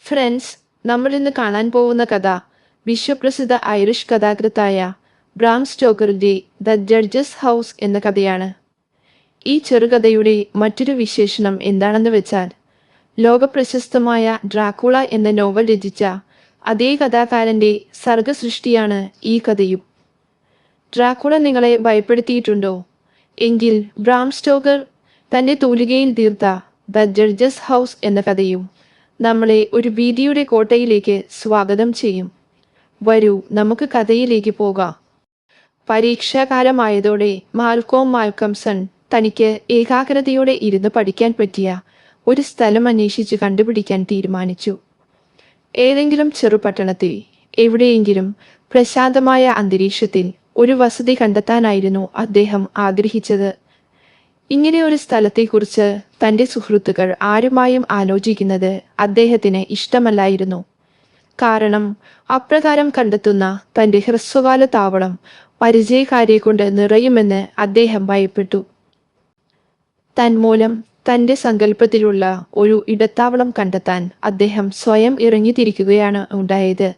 Friends, നമ്മൾ ഇന്ന് കാണാൻ പോകുന്ന കഥ വിശ്വപ്രസിദ്ധ ഐറിഷ് കഥാകൃത്തായ ബ്രാം സ്റ്റോക്കറുടെ ദ ജഡ്ജസ് ഹൗസ് എന്ന കഥയാണ്. ഈ ചെറുകഥയുടെ മറ്റൊരു വിശേഷണം എന്താണെന്ന് വെച്ചാൽ, ലോകപ്രശസ്തമായ ഡ്രാക്കുള എന്ന നോവൽ രചിച്ച അതേ കഥാകാരന്റെ സർഗസൃഷ്ടിയാണ് ഈ കഥയും. ഡ്രാക്കുള നിങ്ങളെ ഭയപ്പെടുത്തിയിട്ടുണ്ടോ? എങ്കിൽ ബ്രാം സ്റ്റോക്കർ തന്റെ തൂലികയിൽ തീർത്ത ദ ജഡ്ജസ് ഹൗസ് എന്ന കഥയും നമ്മളെ ഒരു ഭീതിയുടെ കോട്ടയിലേക്ക് സ്വാഗതം ചെയ്യും. വരൂ, നമുക്ക് കഥയിലേക്ക് പോകാം. പരീക്ഷാകാലമായതോടെ മാൽക്കംസൺ തനിക്ക് ഏകാഗ്രതയോടെ ഇരുന്ന് പഠിക്കാൻ പറ്റിയ ഒരു സ്ഥലം അന്വേഷിച്ച് കണ്ടുപിടിക്കാൻ തീരുമാനിച്ചു. ഏതെങ്കിലും ചെറുപട്ടണത്തിൽ എവിടെയെങ്കിലും പ്രശാന്തമായ അന്തരീക്ഷത്തിൽ ഒരു വസതി കണ്ടെത്താനായിരുന്നു അദ്ദേഹം ആഗ്രഹിച്ചത്. ഇങ്ങനെ ഒരു സ്ഥലത്തെക്കുറിച്ച് തൻ്റെ സുഹൃത്തുക്കൾ ആരുമായും ആലോചിക്കുന്നത് അദ്ദേഹത്തിന് ഇഷ്ടമല്ലായിരുന്നു. കാരണം അപ്രകാരം കണ്ടെത്തുന്ന തൻ്റെ ഹ്രസ്വകാല താവളം പരിചയക്കാരെ കൊണ്ട് നിറയുമെന്ന് അദ്ദേഹം ഭയപ്പെട്ടു. തന്മൂലം തൻ്റെ സങ്കല്പത്തിലുള്ള ഒരു ഇടത്താവളം കണ്ടെത്താൻ അദ്ദേഹം സ്വയം ഇറങ്ങിത്തിരിക്കുകയാണ് ഉണ്ടായത്.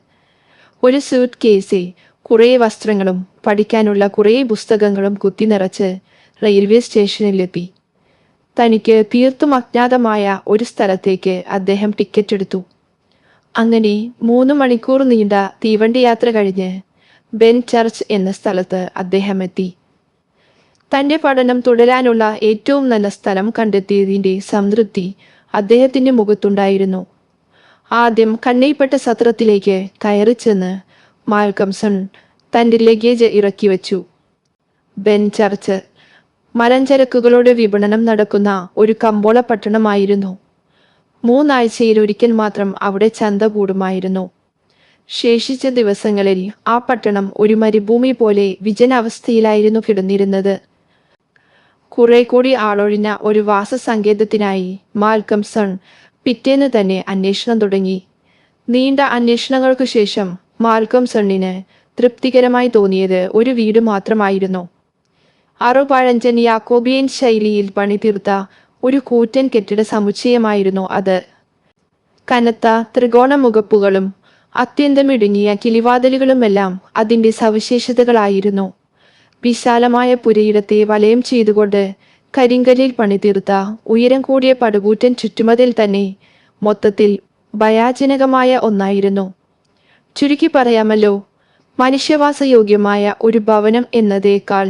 ഒരു സ്യൂട്ട് കേസിൽ കുറേ വസ്ത്രങ്ങളും പഠിക്കാനുള്ള കുറേ പുസ്തകങ്ങളും കുത്തിനിറച്ച് റെയിൽവേ സ്റ്റേഷനിലെത്തി. തനിക്ക് തീർത്തും അജ്ഞാതമായ ഒരു സ്ഥലത്തേക്ക് അദ്ദേഹം ടിക്കറ്റ് എടുത്തു. അങ്ങനെ 3 മണിക്കൂർ നീണ്ട തീവണ്ടി യാത്ര കഴിഞ്ഞ് ബെൻ ചർച്ച് എന്ന സ്ഥലത്ത് അദ്ദേഹം എത്തി. തൻ്റെ പഠനം തുടരാനുള്ള ഏറ്റവും നല്ല സ്ഥലം കണ്ടെത്തിയതിൻ്റെ സംതൃപ്തി അദ്ദേഹത്തിൻ്റെ മുഖത്തുണ്ടായിരുന്നു. ആദ്യം കണ്ണീപ്പെട്ട സത്രത്തിലേക്ക് കയറി ചെന്ന് മാൽക്കംസൺ തൻ്റെ ലഗേജ് ഇറക്കി വച്ചു. ബെൻ ചർച്ച് മലഞ്ചരക്കുകളുടെ വിപണനം നടക്കുന്ന ഒരു കമ്പോള പട്ടണമായിരുന്നു. 3 ആഴ്ചയിൽ ഒരിക്കൽ മാത്രം അവിടെ ചന്ത കൂടുമായിരുന്നു. ശേഷിച്ച ദിവസങ്ങളിൽ ആ പട്ടണം ഒരു മരുഭൂമി പോലെ വിജനാവസ്ഥയിലായിരുന്നു കിടന്നിരുന്നത്. കുറെ കൂടി ആളൊഴിഞ്ഞ ഒരു വാസസങ്കേതത്തിനായി മാൽക്കംസൺ പിറ്റേന്ന് തന്നെ അന്വേഷണം തുടങ്ങി. നീണ്ട അന്വേഷണങ്ങൾക്കു ശേഷം മാൽക്കംസണിന് തൃപ്തികരമായി തോന്നിയത് ഒരു വീട് മാത്രമായിരുന്നു. അറുപഴഞ്ചൻ യാക്കോബിയൻ ശൈലിയിൽ പണിതീർത്ത ഒരു കൂറ്റൻ കെട്ടിട സമുച്ചയമായിരുന്നു അത്. കനത്ത ത്രികോണ മുഖപ്പുകളും അത്യന്തം ഇടുങ്ങിയ കിളിവാതിലുകളുമെല്ലാം അതിൻ്റെ സവിശേഷതകളായിരുന്നു. വിശാലമായ പുരയിടത്തെ വലയം ചെയ്തുകൊണ്ട് കരിങ്കല്ലിൽ പണിതീർത്ത ഉയരം കൂടിയ പടുകൂറ്റൻ ചുറ്റുമതിൽ തന്നെ മൊത്തത്തിൽ ഭയാജനകമായ ഒന്നായിരുന്നു. ചുരുക്കി പറയാമല്ലോ, മനുഷ്യവാസയോഗ്യമായ ഒരു ഭവനം എന്നതേക്കാൾ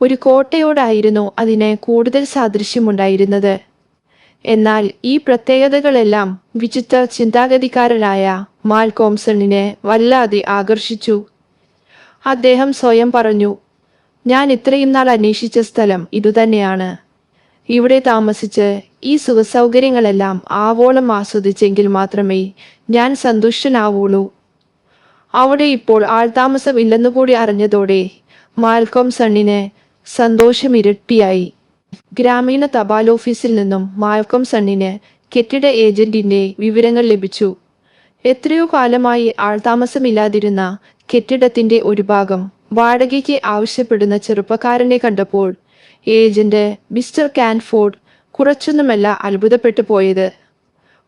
ഒരു കോട്ടയോടായിരുന്നു അതിന് കൂടുതൽ സാദൃശ്യമുണ്ടായിരുന്നത്. എന്നാൽ ഈ പ്രത്യേകതകളെല്ലാം വിചിത്ര ചിന്താഗതിക്കാരനായ മാൽക്കംസണിനെ വല്ലാതെ ആകർഷിച്ചു. അദ്ദേഹം സ്വയം പറഞ്ഞു, ഞാൻ ഇത്രയും നാൾ അന്വേഷിച്ച സ്ഥലം ഇതുതന്നെയാണ്. ഇവിടെ താമസിച്ച് ഈ സുഖസൗകര്യങ്ങളെല്ലാം ആവോളം ആസ്വദിച്ചെങ്കിൽ മാത്രമേ ഞാൻ സന്തുഷ്ടനാവുള്ളൂ. അവിടെ ഇപ്പോൾ ആൾതാമസമില്ലെന്നുകൂടി അറിഞ്ഞതോടെ മാൽക്കംസണിന് സന്തോഷം ഇരട്ടിയായി. ഗ്രാമീണ തപാൽ ഓഫീസിൽ നിന്നും മാൽക്കംസണിന് കെട്ടിട ഏജന്റിന്റെ വിവരങ്ങൾ ലഭിച്ചു. എത്രയോ കാലമായി ആൾതാമസമില്ലാതിരുന്ന കെട്ടിടത്തിന്റെ ഒരു ഭാഗം വാടകയ്ക്ക് ആവശ്യപ്പെടുന്ന ചെറുപ്പക്കാരനെ കണ്ടപ്പോൾ ഏജന്റ് മിസ്റ്റർ കാൻഫോർഡ് കുറച്ചൊന്നുമല്ല അത്ഭുതപ്പെട്ടു പോയത്.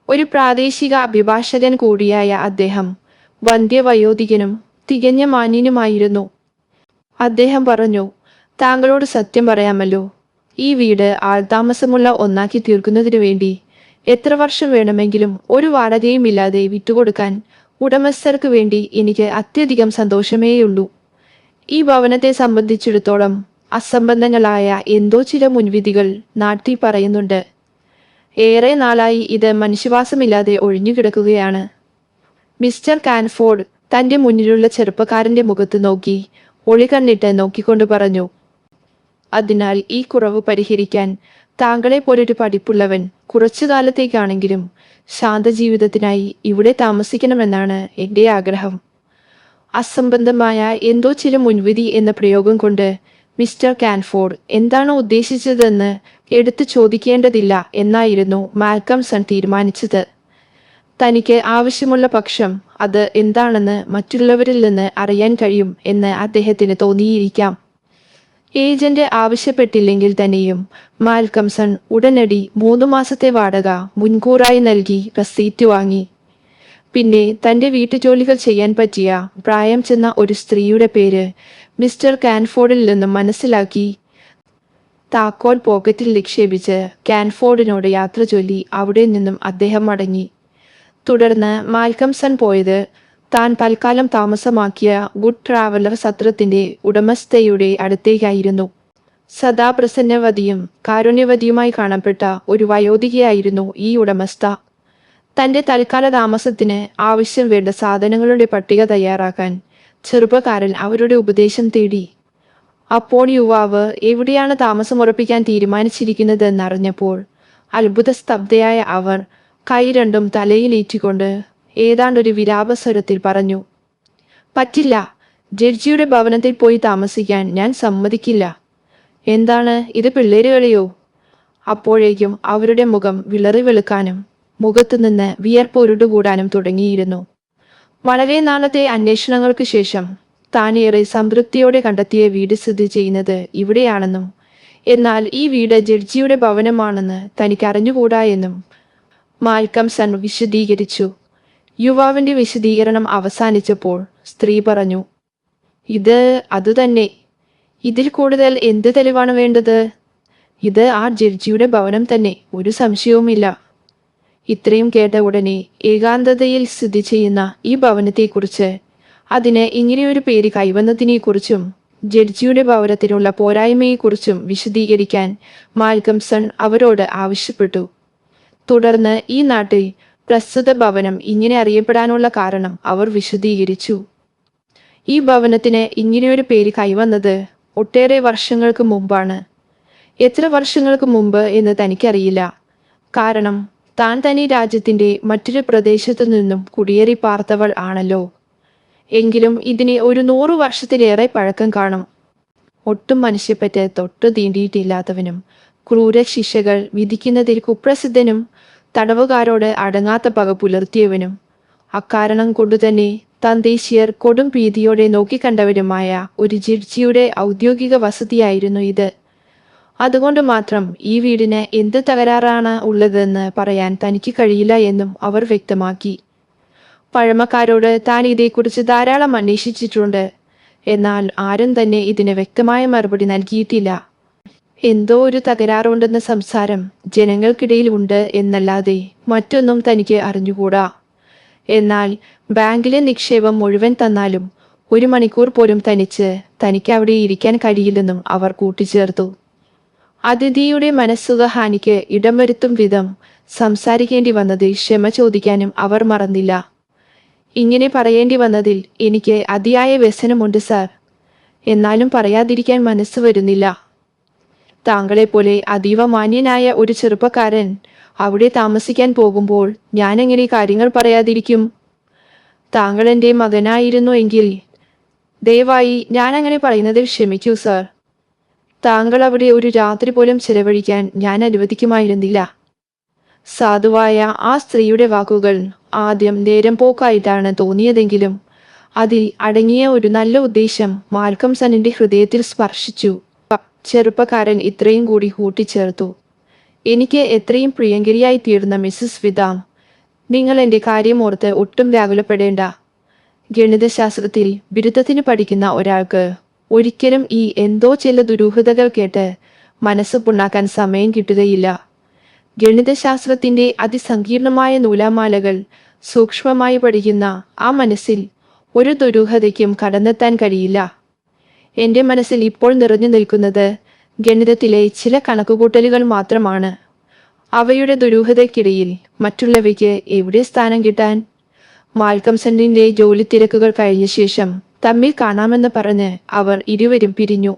ഒരു പ്രാദേശിക അഭിഭാഷകൻ കൂടിയായ അദ്ദേഹം വന്ധ്യവയോധികനും തികഞ്ഞ മാന്യനുമായിരുന്നു. അദ്ദേഹം പറഞ്ഞു, താങ്കളോട് സത്യം പറയാമല്ലോ, ഈ വീട് ആൾതാമസമുള്ള ഒന്നാക്കി തീർക്കുന്നതിനു വേണ്ടി എത്ര വർഷം വേണമെങ്കിലും ഒരു വാടകയും ഇല്ലാതെ വിട്ടുകൊടുക്കാൻ ഉടമസ്ഥർക്ക് വേണ്ടി എനിക്ക് അത്യധികം സന്തോഷമേയുള്ളൂ. ഈ ഭവനത്തെ സംബന്ധിച്ചിടത്തോളം അസംബന്ധങ്ങളായ എന്തോ ചില മുൻവിധികൾ നാട്ടിൽ പറയുന്നുണ്ട്. ഏറെ നാളായി ഇത് മനുഷ്യവാസമില്ലാതെ ഒഴിഞ്ഞുകിടക്കുകയാണ്. മിസ്റ്റർ കാൻഫോർഡ് തൻ്റെ മുന്നിലുള്ള ചെറുപ്പക്കാരൻ്റെ മുഖത്ത് നോക്കി ഒളികണ്ണിട്ട് നോക്കിക്കൊണ്ട് പറഞ്ഞു, അതിനാൽ ഈ കുറവ് പരിഹരിക്കാൻ താങ്കളെ പോലൊരു പഠിപ്പുള്ളവൻ കുറച്ചു കാലത്തേക്കാണെങ്കിലും ശാന്തജീവിതത്തിനായി ഇവിടെ താമസിക്കണമെന്നാണ് എൻ്റെ ആഗ്രഹം. അസംബന്ധമായ എന്തോ ചില മുൻവിധി എന്ന പ്രയോഗം കൊണ്ട് മിസ്റ്റർ കാൻഫോർഡ് എന്താണോ ഉദ്ദേശിച്ചതെന്ന് എടുത്തു ചോദിക്കേണ്ടതില്ല എന്നായിരുന്നു മാൽക്കംസൺ തീരുമാനിച്ചത്. തനിക്ക് ആവശ്യമുള്ള പക്ഷം അത് എന്താണെന്ന് മറ്റുള്ളവരിൽ നിന്ന് അറിയാൻ കഴിയും എന്ന് അദ്ദേഹത്തിന് തോന്നിയിരിക്കാം. ഏജന്റ് ആവശ്യപ്പെട്ടില്ലെങ്കിൽ തന്നെയും മാൽക്കംസൺ ഉടനടി 3 മാസത്തെ വാടക മുൻകൂറായി നൽകി റസീറ്റ് വാങ്ങി. പിന്നെ തന്റെ വീട്ടുജോലികൾ ചെയ്യാൻ പറ്റിയ പ്രായം ചെന്ന ഒരു സ്ത്രീയുടെ പേര് മിസ്റ്റർ കാൻഫോർഡിൽ നിന്നും മനസ്സിലാക്കി. താക്കോൽ പോക്കറ്റിൽ നിക്ഷേപിച്ച് കാൻഫോർഡിനോട് യാത്ര ചൊല്ലി അവിടെ നിന്നും അദ്ദേഹം മടങ്ങി. തുടർന്ന് മാൽക്കംസൺ പോയത് താൻ തൽക്കാലം താമസമാക്കിയ ഗുഡ് ട്രാവലർ സത്രത്തിന്റെ ഉടമസ്ഥയുടെ അടുത്തേക്കായിരുന്നു. സദാ പ്രസന്നവതിയും കാരുണ്യവതിയുമായി കാണപ്പെട്ട ഒരു വയോധികയായിരുന്നു ഈ ഉടമസ്ഥ. തന്റെ തൽക്കാല താമസത്തിന് ആവശ്യം വേണ്ട സാധനങ്ങളുടെ പട്ടിക തയ്യാറാക്കാൻ ചെറുപ്പക്കാരൻ അവരുടെ ഉപദേശം തേടി. അപ്പോൾ യുവാവ് എവിടെയാണ് താമസമുറപ്പിക്കാൻ തീരുമാനിച്ചിരിക്കുന്നതെന്നറിഞ്ഞപ്പോൾ അത്ഭുത സ്തബ്ധയായ അവർ കൈ രണ്ടും തലയിലേറ്റിക്കൊണ്ട് ഏതാണ്ടൊരു വിലാപസ്വരത്തിൽ പറഞ്ഞു, "പറ്റില്ല, ജഡ്ജിയുടെ ഭവനത്തിൽ പോയി താമസിക്കാൻ ഞാൻ സമ്മതിക്കില്ല." "എന്താണ് ഇത്, പിള്ളേരുകളെയോ?" അപ്പോഴേക്കും അവരുടെ മുഖം വിളറി വെളുക്കാനും മുഖത്തുനിന്ന് വിയർപ്പ് ഉരുണ്ടുകൂടാനും തുടങ്ങിയിരുന്നു. വളരെ നാളത്തെ അന്വേഷണങ്ങൾക്ക് ശേഷം താനേറെ സംതൃപ്തിയോടെ കണ്ടെത്തിയ വീട് സ്ഥിതി ചെയ്യുന്നത് ഇവിടെയാണെന്നും എന്നാൽ ഈ വീട് ജഡ്ജിയുടെ ഭവനമാണെന്ന് തനിക്ക് അറിഞ്ഞുകൂടാ എന്നും മാൽക്കംസൺ വിശദീകരിച്ചു. യുവാവിന്റെ വിശദീകരണം അവസാനിച്ചപ്പോൾ സ്ത്രീ പറഞ്ഞു, "ഇത് അതുതന്നെ. ഇതിൽ കൂടുതൽ എന്ത് തെളിവാണ് വേണ്ടത്? ഇത് ആ ജഡ്ജിയുടെ ഭവനം തന്നെ, ഒരു സംശയവുമില്ല." ഇത്രയും കേട്ട ഉടനെ ഏകാന്തതയിൽ സ്ഥിതി ചെയ്യുന്ന ഈ ഭവനത്തെക്കുറിച്ച്, അതിന് ഇങ്ങനെയൊരു പേര് കൈവന്നതിനെക്കുറിച്ചും ജഡ്ജിയുടെ ഭവനത്തിനുള്ള പോരായ്മയെക്കുറിച്ചും വിശദീകരിക്കാൻ മാൽക്കംസൺ അവരോട് ആവശ്യപ്പെട്ടു. തുടർന്ന് ഈ നാട്ടിൽ പ്രസ്തുത ഭവനം ഇങ്ങനെ അറിയപ്പെടാനുള്ള കാരണം അവർ വിശദീകരിച്ചു. ഈ ഭവനത്തിന് ഇങ്ങനെയൊരു പേര് കൈവന്നത് ഒട്ടേറെ വർഷങ്ങൾക്ക് മുമ്പാണ്. എത്ര വർഷങ്ങൾക്ക് മുമ്പ് എന്ന് തനിക്കറിയില്ല. കാരണം താൻ തന്നെ രാജ്യത്തിന്റെ മറ്റൊരു പ്രദേശത്തു നിന്നും കുടിയേറി പാർത്തവൾ ആണല്ലോ. എങ്കിലും ഇതിന് ഒരു 100 വർഷത്തിലേറെ പഴക്കം കാണും. ഒട്ടും മനുഷ്യപ്പറ്റ് തൊട്ടു തീണ്ടിയിട്ടില്ലാത്തവനും ക്രൂര ശിക്ഷകൾ വിധിക്കുന്നതിൽ കുപ്രസിദ്ധനും തടവുകാരോട് അടങ്ങാത്ത പക പുലർത്തിയവനും അക്കാരണം കൊണ്ടുതന്നെ തദ്ദേശീയർ കൊടും ഭീതിയോടെ നോക്കിക്കണ്ടവരുമായ ഒരു ജഡ്ജിയുടെ ഔദ്യോഗിക വസതിയായിരുന്നു ഇത്. അതുകൊണ്ട് മാത്രം ഈ വീടിന് എന്ത് തകരാറാണ് ഉള്ളതെന്ന് പറയാൻ തനിക്ക് കഴിയില്ല എന്നും അവർ വ്യക്തമാക്കി. പഴമക്കാരോട് താൻ ഇതേക്കുറിച്ച് ധാരാളം അന്വേഷിച്ചിട്ടുണ്ട്. എന്നാൽ ആരും തന്നെ ഇതിന് വ്യക്തമായ മറുപടി നൽകിയിട്ടില്ല. എന്തോ ഒരു തകരാറുണ്ടെന്ന സംസാരം ജനങ്ങൾക്കിടയിൽ ഉണ്ട് എന്നല്ലാതെ മറ്റൊന്നും തനിക്ക് അറിഞ്ഞുകൂടാ. എന്നാൽ ബാങ്കിലെ നിക്ഷേപം മുഴുവൻ തന്നാലും 1 മണിക്കൂർ പോലും തനിക്ക് അവിടെ ഇരിക്കാൻ കഴിയില്ലെന്നും അവർ കൂട്ടിച്ചേർത്തു. അതിഥിയുടെ മനസ്സുഖഹാനിക്ക് ഇടം വരുത്തും വിധം സംസാരിക്കേണ്ടി വന്നതിൽ ക്ഷമ ചോദിക്കാനും അവർ മറന്നില്ല. "ഇങ്ങനെ പറയേണ്ടി വന്നതിൽ എനിക്ക് അതിയായ വ്യസനമുണ്ട് സാർ. എന്നാലും പറയാതിരിക്കാൻ മനസ്സ് വരുന്നില്ല. താങ്കളെപ്പോലെ അതീവ മാന്യനായ ഒരു ചെറുപ്പക്കാരൻ അവിടെ താമസിക്കാൻ പോകുമ്പോൾ ഞാനെങ്ങനെ കാര്യങ്ങൾ പറയാതിരിക്കും? താങ്കൾ എൻ്റെ മകനായിരുന്നു എങ്കിൽ ദയവായി ഞാൻ അങ്ങനെ പറയുന്നതിൽ ക്ഷമിക്കൂ സാർ. താങ്കൾ അവിടെ ഒരു രാത്രി പോലും ചെലവഴിക്കാൻ ഞാൻ അനുവദിക്കുമായിരുന്നില്ല." സാധുവായ ആ സ്ത്രീയുടെ വാക്കുകൾ ആദ്യം നേരം പോക്കായിട്ടാണ് തോന്നിയതെങ്കിലും അതിൽ അടങ്ങിയ ഒരു നല്ല ഉദ്ദേശം മാൽക്കംസണിന്റെ ഹൃദയത്തിൽ സ്പർശിച്ചു. ചെറുപ്പക്കാരൻ ഇത്രയും കൂടി കൂട്ടിച്ചേർത്തു, "എനിക്ക് എത്രയും പ്രിയങ്കരിയായി തീർന്ന മിസ്സസ് വിദാം, നിങ്ങൾ എൻ്റെ കാര്യമോർത്ത് ഒട്ടും വ്യാകുലപ്പെടേണ്ട. ഗണിതശാസ്ത്രത്തിൽ ബിരുദത്തിന് പഠിക്കുന്ന ഒരാൾക്ക് ഒരിക്കലും ഈ എന്തോ ചില ദുരൂഹതകൾ കേട്ട് മനസ്സ് പുണ്ണാക്കാൻ സമയം കിട്ടുകയില്ല. ഗണിതശാസ്ത്രത്തിന്റെ അതിസങ്കീർണമായ നൂലാമാലകൾ സൂക്ഷ്മമായി പഠിക്കുന്ന ആ മനസ്സിൽ ഒരു ദുരൂഹതയ്ക്കും കടന്നെത്താൻ കഴിയില്ല. എൻ്റെ മനസ്സിൽ ഇപ്പോൾ നിറഞ്ഞു നിൽക്കുന്നത് ഗണിതത്തിലെ ചില കണക്കുകൂട്ടലുകൾ മാത്രമാണ്. അവയുടെ ദുരൂഹതയ്ക്കിടയിൽ മറ്റുള്ളവയ്ക്ക് എവിടെ സ്ഥാനം കിട്ടാൻ?" മാൽക്കംസണിന്റെ ജോലി തിരക്കുകൾ കഴിഞ്ഞ ശേഷം തമ്മിൽ കാണാമെന്ന് പറഞ്ഞ് അവർ ഇരുവരും പിരിഞ്ഞു.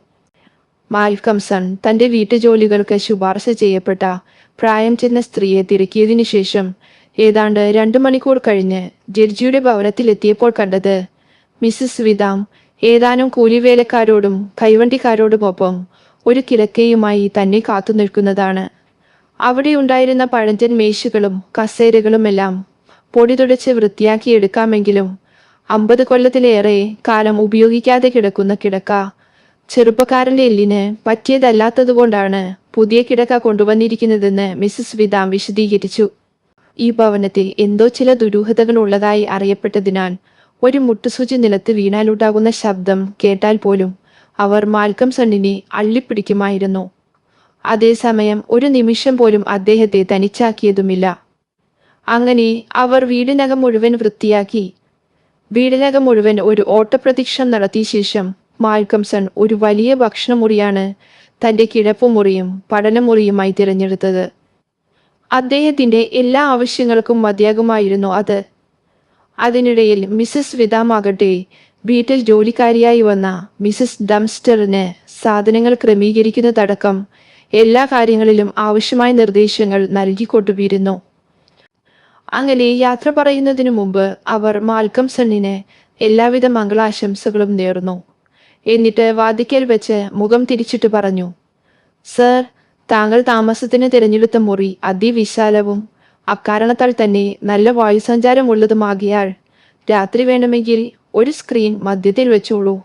മാൽക്കംസൺ തന്റെ വീട്ടുജോലികൾക്ക് ശുപാർശ ചെയ്യപ്പെട്ട പ്രായം ചെന്ന സ്ത്രീയെ തിരക്കിയതിനു ശേഷം ഏതാണ്ട് 2 മണിക്കൂർ കഴിഞ്ഞ് ജഡ്ജിയുടെ ഭവനത്തിലെത്തിയപ്പോൾ കണ്ടത് മിസ്സസ് വിദാം ഏതാനും കൂലിവേലക്കാരോടും കൈവണ്ടിക്കാരോടുമൊപ്പം ഒരു കിടക്കയുമായി തന്നെ കാത്തു നിൽക്കുന്നതാണ്. അവിടെ ഉണ്ടായിരുന്ന പഴഞ്ചൻ മേശകളും കസേരകളുമെല്ലാം പൊടി തുടച്ച് വൃത്തിയാക്കിയെടുക്കാമെങ്കിലും 50 കൊല്ലത്തിലേറെ കാലം ഉപയോഗിക്കാതെ കിടക്കുന്ന കിടക്ക ചെറുപ്പക്കാരന്റെ എല്ലിന് പറ്റിയതല്ലാത്തതുകൊണ്ടാണ് പുതിയ കിടക്ക കൊണ്ടുവന്നിരിക്കുന്നതെന്ന് മിസ്സസ് വിദാം വിശദീകരിച്ചു. ഈ ഭവനത്തിൽ എന്തോ ചില ദുരൂഹതകൾ ഉള്ളതായി അറിയപ്പെട്ടതിനാൽ ഒരു മുട്ടുസൂചി നിലത്ത് വീണാലുണ്ടാകുന്ന ശബ്ദം കേട്ടാൽ പോലും അവർ മാൽക്കംസണിനെ അള്ളിപ്പിടിക്കുമായിരുന്നു. അതേസമയം ഒരു നിമിഷം പോലും അദ്ദേഹത്തെ തനിച്ചാക്കിയതുമില്ല. അങ്ങനെ അവർ വീടിനകം മുഴുവൻ വൃത്തിയാക്കി. വീടിനകം മുഴുവൻ ഒരു ഓട്ടപ്രദക്ഷിണം നടത്തിയ ശേഷം മാൽക്കംസൺ ഒരു വലിയ ഭക്ഷണമുറിയാണ് തന്റെ കിടപ്പുമുറിയും പഠനമുറിയുമായി തിരഞ്ഞെടുത്തത്. അദ്ദേഹത്തിന്റെ എല്ലാ ആവശ്യങ്ങൾക്കും മതിയാകുമായിരുന്നു അത്. അതിനിടയിൽ മിസസ് വിതാമാകട്ടെ വീട്ടിൽ ജോലിക്കാരിയായി വന്ന മിസസ് ഡംസ്റ്ററിന് സാധനങ്ങൾ ക്രമീകരിക്കുന്നതടക്കം എല്ലാ കാര്യങ്ങളിലും ആവശ്യമായ നിർദ്ദേശങ്ങൾ നൽകിക്കൊണ്ടുവരുന്നു. അങ്ങനെ യാത്ര പറയുന്നതിനു മുമ്പ് അവർ മാൽക്കംസണിന് എല്ലാവിധ മംഗളാശംസകളും നേർന്നു. എന്നിട്ട് വാതിക്കൽ വെച്ച് മുഖം തിരിച്ചിട്ട് പറഞ്ഞു, സർ, താങ്കൾ താമസത്തിന് തിരഞ്ഞെടുത്ത മുറി അതിവിശാലവും അക്കാരണത്താൽ തന്നെ നല്ല വായുസഞ്ചാരമുള്ളതുമാകിയാൽ രാത്രി വേണമെങ്കിൽ ഒരു സ്ക്രീൻ മധ്യത്തിൽ വെച്ചോളൂ.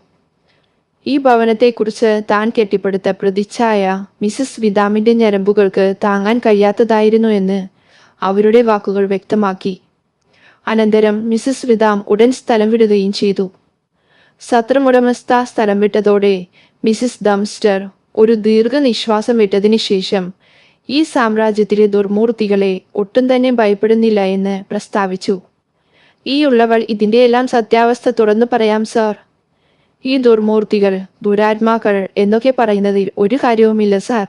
ഈ ഭവനത്തെക്കുറിച്ച് താൻ കെട്ടിപ്പടുത്ത പ്രതിച്ഛായ മിസസ് വിതാമിന്റെ ഞരമ്പുകൾക്ക് താങ്ങാൻ കഴിയാത്തതായിരുന്നു എന്ന് അവരുടെ വാക്കുകൾ വ്യക്തമാക്കി. അനന്തരം മിസസ് വിതാം ഉടൻ സ്ഥലം വിടുകയും ചെയ്തു. സത്രമുടമസ്ഥ സ്ഥലം വിട്ടതോടെ മിസസ് ഡംസ്റ്റർ ഒരു ദീർഘനിശ്വാസം വിട്ടതിന് ശേഷം ഈ സാമ്രാജ്യത്തിലെ ദുർമൂർത്തികളെ ഒട്ടും തന്നെ ഭയപ്പെടുന്നില്ല എന്ന് പ്രസ്താവിച്ചു. ഈ ഉള്ളവൾ ഇതിന്റെയെല്ലാം സത്യാവസ്ഥ തുറന്നു പറയാം സാർ. ഈ ദുർമൂർത്തികൾ, ദുരാത്മാക്കൾ എന്നൊക്കെ പറയുന്നതിൽ ഒരു കാര്യവുമില്ല സാർ.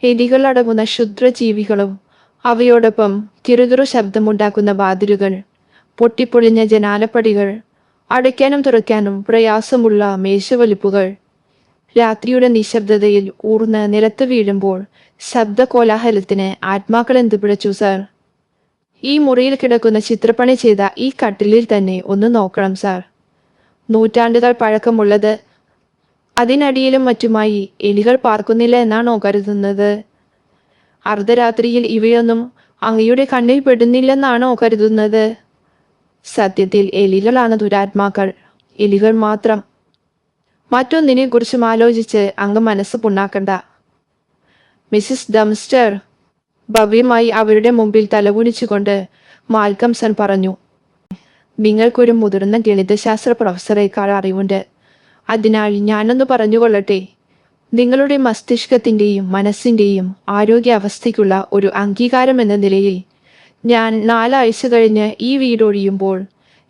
എലികളടങ്ങുന്ന ക്ഷുദ്രജീവികളും അവയോടൊപ്പം കിറുകിറു ശബ്ദമുണ്ടാക്കുന്ന വാതിലുകൾ, പൊട്ടിപ്പൊളിഞ്ഞ ജനാലപ്പടികൾ, അടയ്ക്കാനും തുറക്കാനും പ്രയാസമുള്ള മേശവലിപ്പുകൾ, രാത്രിയുടെ നിശബ്ദതയിൽ ഊർന്ന് നിലത്ത് വീഴുമ്പോൾ ശബ്ദകോലാഹലത്തിന് ആത്മാക്കൾ എന്ത് പിഴച്ചു സാർ. ഈ മുറിയിൽ കിടക്കുന്ന ചിത്രപ്പണി ചെയ്ത ഈ കട്ടിലിൽ തന്നെ ഒന്ന് നോക്കണം സാർ. നൂറ്റാണ്ടുകൾ പഴക്കമുള്ളത്. അതിനടിയിലും മറ്റുമായി എലികൾ പാർക്കുന്നില്ല എന്നാണോ കരുതുന്നത്? അർദ്ധരാത്രിയിൽ ഇവയൊന്നും അങ്ങയുടെ കണ്ണിൽ പെടുന്നില്ലെന്നാണോ കരുതുന്നത്? സത്യത്തിൽ എലികളാണ് ദുരാത്മാക്കൾ, എലികൾ മാത്രം. മറ്റൊന്നിനെ കുറിച്ചും ആലോചിച്ച് അങ്ങ് മനസ്സ് പുണ്ണാക്കണ്ട. മിസ്സിസ് ഡംസ്റ്റർ, ഭവ്യമായി അവരുടെ മുമ്പിൽ തലകുനിച്ചുകൊണ്ട് മാൽക്കംസൺ പറഞ്ഞു, നിങ്ങൾക്കൊരു മുതിർന്ന ഗണിതശാസ്ത്ര പ്രൊഫസറേക്കാൾ അറിവുണ്ട്. അതിനാൽ ഞാനൊന്ന് പറഞ്ഞുകൊള്ളട്ടെ. നിങ്ങളുടെ മസ്തിഷ്കത്തിൻ്റെയും മനസ്സിൻ്റെയും ആരോഗ്യാവസ്ഥയ്ക്കുള്ള ഒരു അംഗീകാരം എന്ന നിലയിൽ ഞാൻ 4 ആഴ്ച കഴിഞ്ഞ് ഈ വീടൊഴിയുമ്പോൾ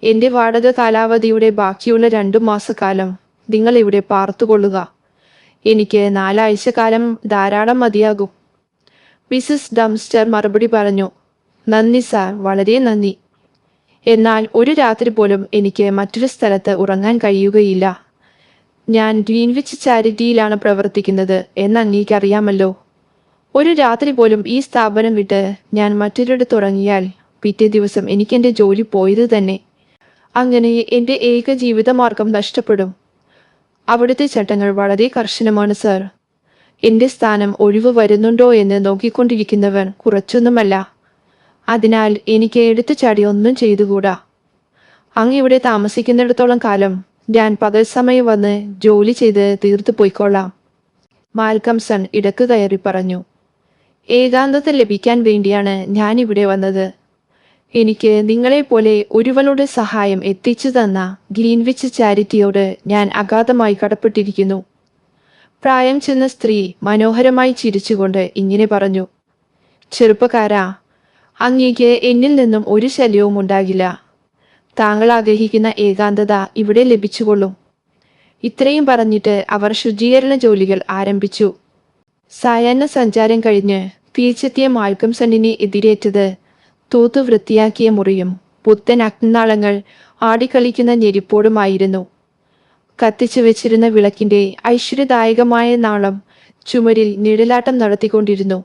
എൻ്റെ വാടക കാലാവധിയുടെ ബാക്കിയുള്ള 2 മാസക്കാലം നിങ്ങൾ ഇവിടെ പാർത്തുകൊള്ളുക. എനിക്ക് 4 ആഴ്ചക്കാലം ധാരാളം മതിയാകും. മിസസ് ഡംസ്റ്റർ മറുപടി പറഞ്ഞു, നന്ദി സാർ, വളരെ നന്ദി. എന്നാൽ ഒരു രാത്രി പോലും എനിക്ക് മറ്റൊരു സ്ഥലത്ത് ഉറങ്ങാൻ കഴിയുകയില്ല. ഞാൻ ഗ്രീൻവിച്ച് ചാരിറ്റിയിലാണ് പ്രവർത്തിക്കുന്നത് എന്ന് അങ്ങേക്കറിയാമല്ലോ. ഒരു രാത്രി പോലും ഈ സ്ഥാപനം വിട്ട് ഞാൻ മറ്റൊരിടത്ത് ഉറങ്ങിയാൽ പിറ്റേ ദിവസം എനിക്കെൻ്റെ ജോലി പോയത് തന്നെ. അങ്ങനെ എൻ്റെ ഏക ജീവിതമാർഗം നഷ്ടപ്പെടും. അവിടുത്തെ ചട്ടങ്ങൾ വളരെ കർശനമാണ് സർ. എൻ്റെ സ്ഥാനം ഒഴിവ് വരുന്നുണ്ടോ എന്ന് നോക്കിക്കൊണ്ടിരിക്കുന്നവൻ കുറച്ചൊന്നുമല്ല. അതിനാൽ എനിക്ക് എടുത്തുചാടി ഒന്നും ചെയ്തുകൂടാ. അങ്ങ് ഇവിടെ താമസിക്കുന്നിടത്തോളം കാലം ഞാൻ പകൽ സമയം വന്ന് ജോലി ചെയ്ത് തീർത്തു പോയിക്കൊള്ളാം. മാൽക്കംസൺ ഇടക്ക് കയറി പറഞ്ഞു, ഏകാന്തത ലഭിക്കാൻ വേണ്ടിയാണ് ഞാൻ ഇവിടെ വന്നത്. എനിക്ക് നിങ്ങളെപ്പോലെ ഒരുവളുടെ സഹായം എത്തിച്ചു തന്ന ഗ്രീൻവിച്ച് ചാരിറ്റിയോട് ഞാൻ അഗാധമായി കടപ്പെട്ടിരിക്കുന്നു. പ്രായം ചെന്ന സ്ത്രീ മനോഹരമായി ചിരിച്ചുകൊണ്ട് ഇങ്ങനെ പറഞ്ഞു, ചെറുപ്പക്കാരാ, അങ്ങേക്ക് എന്നിൽ നിന്നും ഒരു ശല്യവും ഉണ്ടാകില്ല. താങ്കൾ ആഗ്രഹിക്കുന്ന ഏകാന്തത ഇവിടെ ലഭിച്ചുകൊള്ളും. ഇത്രയും പറഞ്ഞിട്ട് അവർ ശുചീകരണ ജോലികൾ ആരംഭിച്ചു. സായാഹ്ന സഞ്ചാരം കഴിഞ്ഞ് തിരിച്ചെത്തിയ മാൽക്കംസണിനെ എതിരേറ്റത് തൂത്തു വൃത്തിയാക്കിയ മുറിയും പുത്തൻ അഗ്നിനാളങ്ങൾ ആടിക്കളിക്കുന്ന ഞെരിപ്പോടുമായിരുന്നു. കത്തിച്ചു വെച്ചിരുന്ന വിളക്കിന്റെ ഐശ്വര്യദായകമായ നാളം ചുമരിൽ നിഴലാട്ടം നടത്തിക്കൊണ്ടിരുന്നു.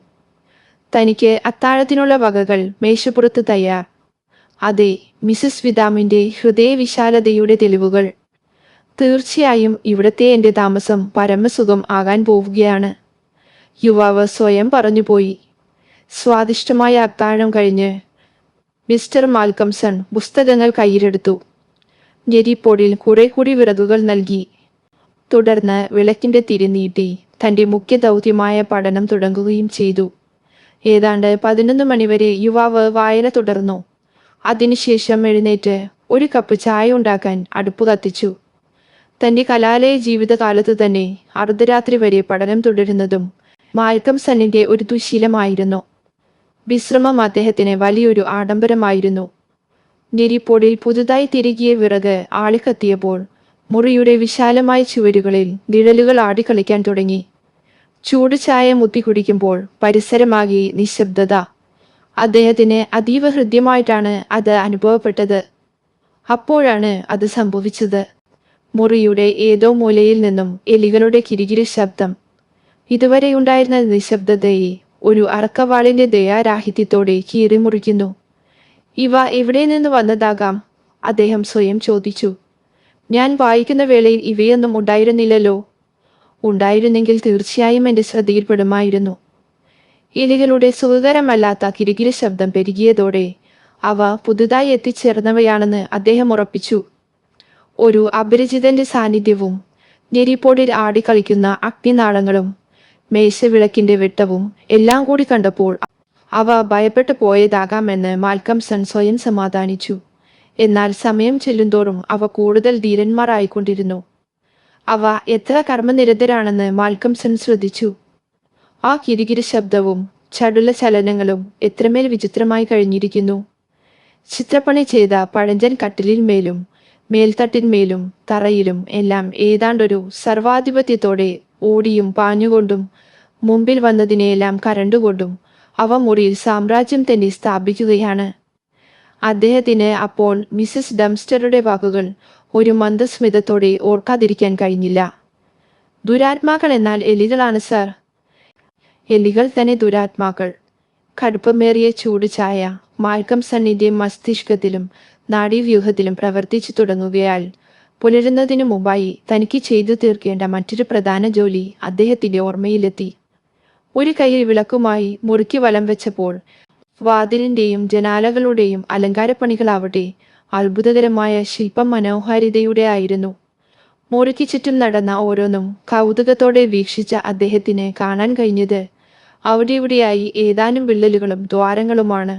തനിക്ക് അത്താഴത്തിനുള്ള വകകൾ മേശപ്പുറത്ത് തയ്യാർ. അതെ, മിസസ് വിതാമിന്റെ ഹൃദയവിശാലതയുടെ തെളിവുകൾ. തീർച്ചയായും ഇവിടത്തെ എൻ്റെ താമസം പരമസുഖം ആകാൻ പോവുകയാണ്, യുവാവ് സ്വയം പറഞ്ഞുപോയി. സ്വാദിഷ്ടമായ അത്താഴം കഴിഞ്ഞ് മിസ്റ്റർ മാൽക്കംസൺ പുസ്തകങ്ങൾ കയ്യിലെടുത്തു. ഞെരിപ്പോടിൽ കുറെ കൂടി വിറകുകൾ നൽകി. തുടർന്ന് വിളക്കിന്റെ തിരി നീട്ടി തൻ്റെ മുഖ്യ ദൗത്യമായ പഠനം തുടങ്ങുകയും ചെയ്തു. ഏതാണ്ട് 11 മണിവരെ യുവാവ് വായന തുടർന്നു. അതിനുശേഷം എഴുന്നേറ്റ് ഒരു കപ്പ് ചായ ഉണ്ടാക്കാൻ അടുപ്പ് കത്തിച്ചു. തന്റെ കലാലയ ജീവിതകാലത്ത് തന്നെ അർദ്ധരാത്രി വരെ പഠനം തുടരുന്നതും മാൽക്കംസണിന്റെ ഒരു ദുശീലമായിരുന്നു. വിശ്രമം അദ്ദേഹത്തിന് വലിയൊരു ആഡംബരമായിരുന്നു. നെരിപ്പോടിൽ പുതുതായി തിരികിയ വിറക് ആളിക്കത്തിയപ്പോൾ മുറിയുടെ വിശാലമായ ചുവരുകളിൽ നിഴലുകൾ ആടിക്കളിക്കാൻ തുടങ്ങി. ചൂട് ചായ മുത്തി കുടിക്കുമ്പോൾ പരിസരമാകെ നിശബ്ദത. അദ്ദേഹത്തിന് അതീവ ഹൃദ്യമായിട്ടാണ് അത് അനുഭവപ്പെട്ടത്. അപ്പോഴാണ് അത് സംഭവിച്ചത്. മുറിയുടെ ഏതോ മൂലയിൽ നിന്നും എലികളുടെ കിരികിരി ശബ്ദം. ഇതുവരെയുണ്ടായിരുന്ന നിശബ്ദതയെ ഒരു അറക്കവാളിന്റെ ദയാരാഹിത്യത്തോടെ കീറിമുറിക്കുന്നു. ഇവ എവിടെ നിന്ന് വന്നതാകാം? അദ്ദേഹം സ്വയം ചോദിച്ചു. ഞാൻ വായിക്കുന്ന വേളയിൽ ഇവയൊന്നും ഉണ്ടായിരുന്നില്ലല്ലോ. ഉണ്ടായിരുന്നെങ്കിൽ തീർച്ചയായും എന്റെ ശ്രദ്ധയിൽപ്പെടുമായിരുന്നു. എലികളുടെ സുഖകരമല്ലാത്ത കിരികിരി ശബ്ദം പെരുകിയതോടെ അവ പുതുതായി എത്തിച്ചേർന്നവയാണെന്ന് അദ്ദേഹം ഉറപ്പിച്ചു. ഒരു അപരിചിതന്റെ സാന്നിധ്യവും നെരിപ്പോടിൽ ആടിക്കളിക്കുന്ന അഗ്നിനാളങ്ങളും മേശവിളക്കിന്റെ വെട്ടവും എല്ലാം കൂടി കണ്ടപ്പോൾ അവ ഭയപ്പെട്ടു പോയതാകാമെന്ന് മാൽക്കംസൺ സ്വയം സമാധാനിച്ചു. എന്നാൽ സമയം ചെല്ലുന്തോറും അവ കൂടുതൽ ധീരന്മാരായിക്കൊണ്ടിരുന്നു. അവ എത്ര കർമ്മനിരതരാണെന്ന് മാൽക്കംസൺ ശ്രദ്ധിച്ചു. ആ കിരികിരി ശബ്ദവും ചടുല ചലനങ്ങളും എത്രമേൽ വിചിത്രമായി കഴിഞ്ഞിരിക്കുന്നു. ചിത്രപ്പണി ചെയ്ത പഴഞ്ചൻ കട്ടിലിന്മേലും മേൽത്തട്ടിന്മേലും തറയിലും എല്ലാം ഏതാണ്ടൊരു സർവാധിപത്യത്തോടെ ഓടിയും പാഞ്ഞുകൊണ്ടും മുമ്പിൽ വന്നതിനെയെല്ലാം കരണ്ടുകൊണ്ടും അവ മുറിയിൽ സാമ്രാജ്യം തന്നെ സ്ഥാപിക്കുകയാണ്. അദ്ദേഹത്തിന് അപ്പോൾ മിസസ് ഡംസ്റ്ററുടെ വാക്കുകൾ ഒരു മന്ദസ്മിതത്തോടെ ഓർക്കാതിരിക്കാൻ കഴിഞ്ഞില്ല. ദുരാത്മാക്കൾ എന്നാൽ എലികളാണ് സർ. എലികൾ തന്നെ ദുരാത്മാക്കൾ. കടുപ്പമേറിയ ചൂട് ചായ മാൽക്കംസണിന്റെ മസ്തിഷ്കത്തിലും നാഡീവ്യൂഹത്തിലും പ്രവർത്തിച്ചു തുടങ്ങുകയാൽ പുലരുന്നതിനു മുമ്പായി തനിക്ക് ചെയ്തു തീർക്കേണ്ട മറ്റൊരു പ്രധാന ജോലി അദ്ദേഹത്തിന്റെ ഓർമ്മയിലെത്തി. ഒരു കൈയിൽ വിളക്കുമായി മുറിക്ക് വലം വെച്ചപ്പോൾ വാതിലിന്റെയും ജനാലകളുടെയും അലങ്കാരപ്പണികളാവട്ടെ അത്ഭുതകരമായ ശില്പ മനോഹാരിതയുടെ ആയിരുന്നു. മുറിക്ക് ചുറ്റും നടന്ന ഓരോന്നും കൗതുകത്തോടെ വീക്ഷിച്ച അദ്ദേഹത്തിന് കാണാൻ കഴിഞ്ഞത് അവിടെ ഇവിടെയായി ഏതാനും വിള്ളലുകളും ദ്വാരങ്ങളുമാണ്.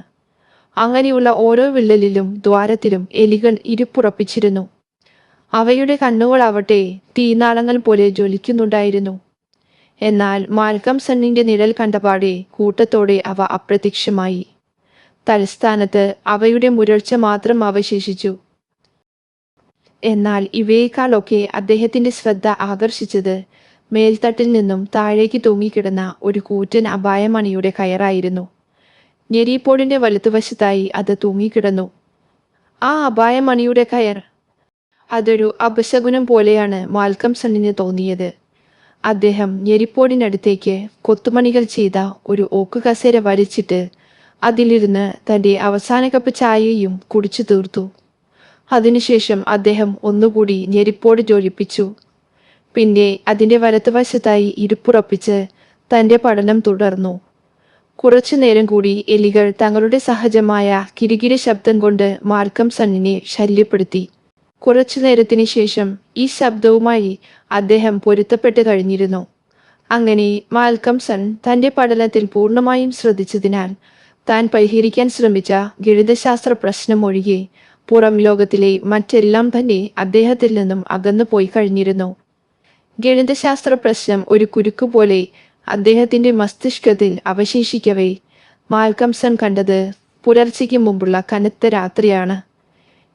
അങ്ങനെയുള്ള ഓരോ വിള്ളലിലും ദ്വാരത്തിലും എലികൾ ഇരിപ്പുറപ്പിച്ചിരുന്നു. അവയുടെ കണ്ണുകളാവട്ടെ തീനാളങ്ങൾ പോലെ ജ്വലിക്കുന്നുണ്ടായിരുന്നു. എന്നാൽ മാൽക്കംസണിന്റെ നിഴൽ കണ്ടപാടെ കൂട്ടത്തോടെ അവ അപ്രത്യക്ഷമായി. തലസ്ഥാനത്ത് അവയുടെ മുരൾച്ച മാത്രം അവശേഷിച്ചു. എന്നാൽ ഇവയേക്കാളൊക്കെ അദ്ദേഹത്തിന്റെ ശ്രദ്ധ ആകർഷിച്ചത് മേൽത്തട്ടിൽ നിന്നും താഴേക്ക് തൂങ്ങിക്കിടന്ന ഒരു കൂറ്റൻ അപായമണിയുടെ കയറായിരുന്നു. ഞെരിപ്പോടിന്റെ വലതുവശത്തായി അത് തൂങ്ങിക്കിടന്നു. ആ അപായമണിയുടെ കയർ, അതൊരു അപശകുനം പോലെയാണ് മാൽക്കംസണിന് തോന്നിയത്. അദ്ദേഹം ഞെരിപ്പോടിനടുത്തേക്ക് കൊത്തുമണികൾ ചെയ്ത ഒരു ഓക്ക് കസേര വലിച്ചിട്ട് അതിലിരുന്ന് തന്റെ അവസാന കപ്പ് ചായയും കുടിച്ചു തീർത്തു. അതിനുശേഷം അദ്ദേഹം ഒന്നുകൂടി ഞെരിപ്പോട് ജ്വലിപ്പിച്ചു. പിന്നെ അതിന്റെ വലതുവശത്തായി ഇരിപ്പുറപ്പിച്ച് തന്റെ പഠനം തുടർന്നു. കുറച്ചു നേരം കൂടി എലികൾ തങ്ങളുടെ സഹജമായ കിരികിരി ശബ്ദം കൊണ്ട് മാൽക്കംസണിനെ ശല്യപ്പെടുത്തി. കുറച്ചു നേരത്തിന് ശേഷം ഈ ശബ്ദവുമായി അദ്ദേഹം പൊരുത്തപ്പെട്ട് കഴിഞ്ഞിരുന്നു. അങ്ങനെ മാൽക്കംസൺ തന്റെ പഠനത്തിൽ പൂർണ്ണമായും ശ്രദ്ധിച്ചതിനാൽ താൻ പരിഹരിക്കാൻ ശ്രമിച്ച ഗണിതശാസ്ത്ര പ്രശ്നം ഒഴികെ പുറം ലോകത്തിലെ മറ്റെല്ലാം തന്നെ അദ്ദേഹത്തിൽ നിന്നും അകന്നു പോയി കഴിഞ്ഞിരുന്നു. ഗണിതശാസ്ത്ര പ്രശ്നം ഒരു കുരുക്കുപോലെ അദ്ദേഹത്തിന്റെ മസ്തിഷ്കത്തിൽ അവശേഷിക്കവേ മാൽക്കംസൺ കണ്ടത് പുലർച്ചയ്ക്ക് മുമ്പുള്ള കനത്ത രാത്രിയാണ്.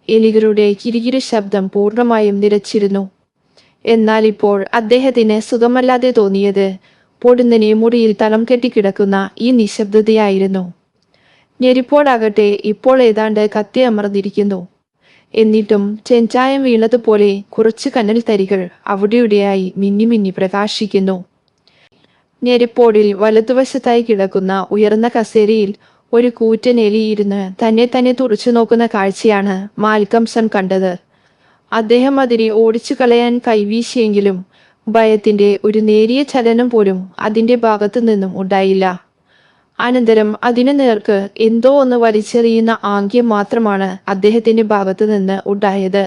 എലികളുടെ കിരികിരി ശബ്ദം പൂർണ്ണമായും നിലച്ചിരുന്നു. എന്നാൽ ഇപ്പോൾ അദ്ദേഹത്തിന് സുഖമല്ലാതെ തോന്നിയത് പൊടുന്നനെ മുറിയിൽ തളം കെട്ടിക്കിടക്കുന്ന ഈ നിശബ്ദതയായിരുന്നു. ഞെരിപ്പോടാകട്ടെ ഇപ്പോൾ ഏതാണ്ട് കത്തി അമർന്നിരിക്കുന്നു. എന്നിട്ടും ചെഞ്ചായം വീണതുപോലെ കുറച്ച് കനൽ തരികൾ അവിടെയിവിടെയായി മിന്നി മിന്നി പ്രകാശിക്കുന്നു. ഞെരിപ്പോടിൽ വലതുവശത്തായി കിടക്കുന്ന ഉയർന്ന കസേരയിൽ ഒരു കൂറ്റൻ എലിയിരുന്ന് തന്നെ തുറച്ചു നോക്കുന്ന കാഴ്ചയാണ് മാൽക്കംസൺ കണ്ടത്. അദ്ദേഹം അതിനെ ഓടിച്ചു കളയാൻ കൈവീശിയെങ്കിലും ഭയത്തിന്റെ ഒരു നേരിയ ചലനം പോലും അതിന്റെ ഭാഗത്തു നിന്നും ഉണ്ടായില്ല. അനന്തരം അതിനു നേർക്ക് എന്തോ ഒന്ന് വലിച്ചെറിയുന്ന ആംഗ്യം മാത്രമാണ് അദ്ദേഹത്തിന്റെ ഭാഗത്തു നിന്ന് ഉണ്ടായത്.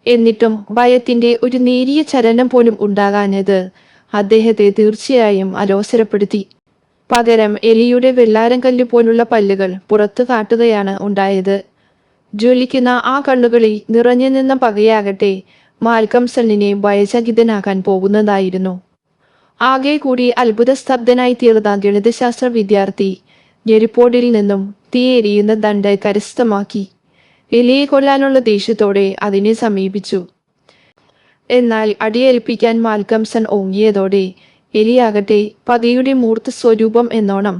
എന്നിട്ടും ഭയത്തിന്റെ ഒരു നേരിയ ചലനം പോലും ഉണ്ടാകാഞ്ഞത് അദ്ദേഹത്തെ തീർച്ചയായും അലോസരപ്പെടുത്തി. പകരം എലിയുടെ വെള്ളാരംകല്ല് പോലുള്ള പല്ലുകൾ പുറത്തു കാട്ടുകയാണ് ഉണ്ടായത്. ജ്വലിക്കുന്ന ആ കണ്ണുകളിൽ നിറഞ്ഞു നിന്ന പകയാകട്ടെ മാൽക്കംസണിനെ ഭയചകിതനാക്കാൻ പോകുന്നതായിരുന്നു. ആകെ കൂടി അത്ഭുതസ്തബ്ധനായി തീർന്ന ഗണിതശാസ്ത്ര വിദ്യാർത്ഥി ഞെരിപ്പോടിൽ നിന്നും തീയെരിയുന്ന ദണ്ഡ് കരസ്ഥമാക്കി. എലിയെ കൊല്ലാനുള്ള ദേഷ്യത്തോടെ അതിനെ സമീപിച്ചു. എന്നാൽ അടിയേൽപ്പിക്കാൻ മാൽക്കംസൺ ഓങ്ങിയതോടെ എലിയാകട്ടെ പതിയുടെ മൂർത്ത സ്വരൂപം എന്നോണം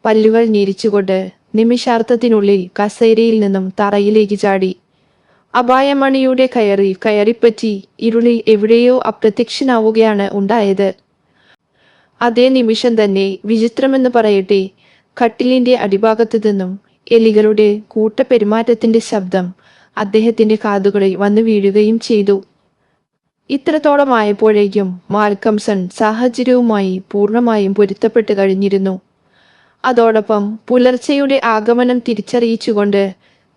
പല്ലുകൾ ഞെരിച്ചുകൊണ്ട് നിമിഷാർത്ഥത്തിനുള്ളിൽ കസേരയിൽ നിന്നും തറയിലേക്ക് ചാടി. അപായമണിയുടെ കയറിപ്പറ്റി ഇരുളിൽ എവിടെയോ അപ്രത്യക്ഷനാവുകയാണ് ഉണ്ടായത്. അതേ നിമിഷം തന്നെ വിചിത്രമെന്ന് പറയട്ടെ, കട്ടിലിന്റെ അടിഭാഗത്തു നിന്നും എലികളുടെ കൂട്ടപ്പെരുമാറ്റത്തിന്റെ ശബ്ദം അദ്ദേഹത്തിന്റെ കാതുകളിൽ വന്നു വീഴുകയും ചെയ്തു. ഇത്രത്തോളമായപ്പോഴേക്കും മാൽക്കംസൺ സാഹചര്യവുമായി പൂർണ്ണമായും പൊരുത്തപ്പെട്ട് കഴിഞ്ഞിരുന്നു. അതോടൊപ്പം പുലർച്ചയുടെ ആഗമനം തിരിച്ചറിയിച്ചുകൊണ്ട്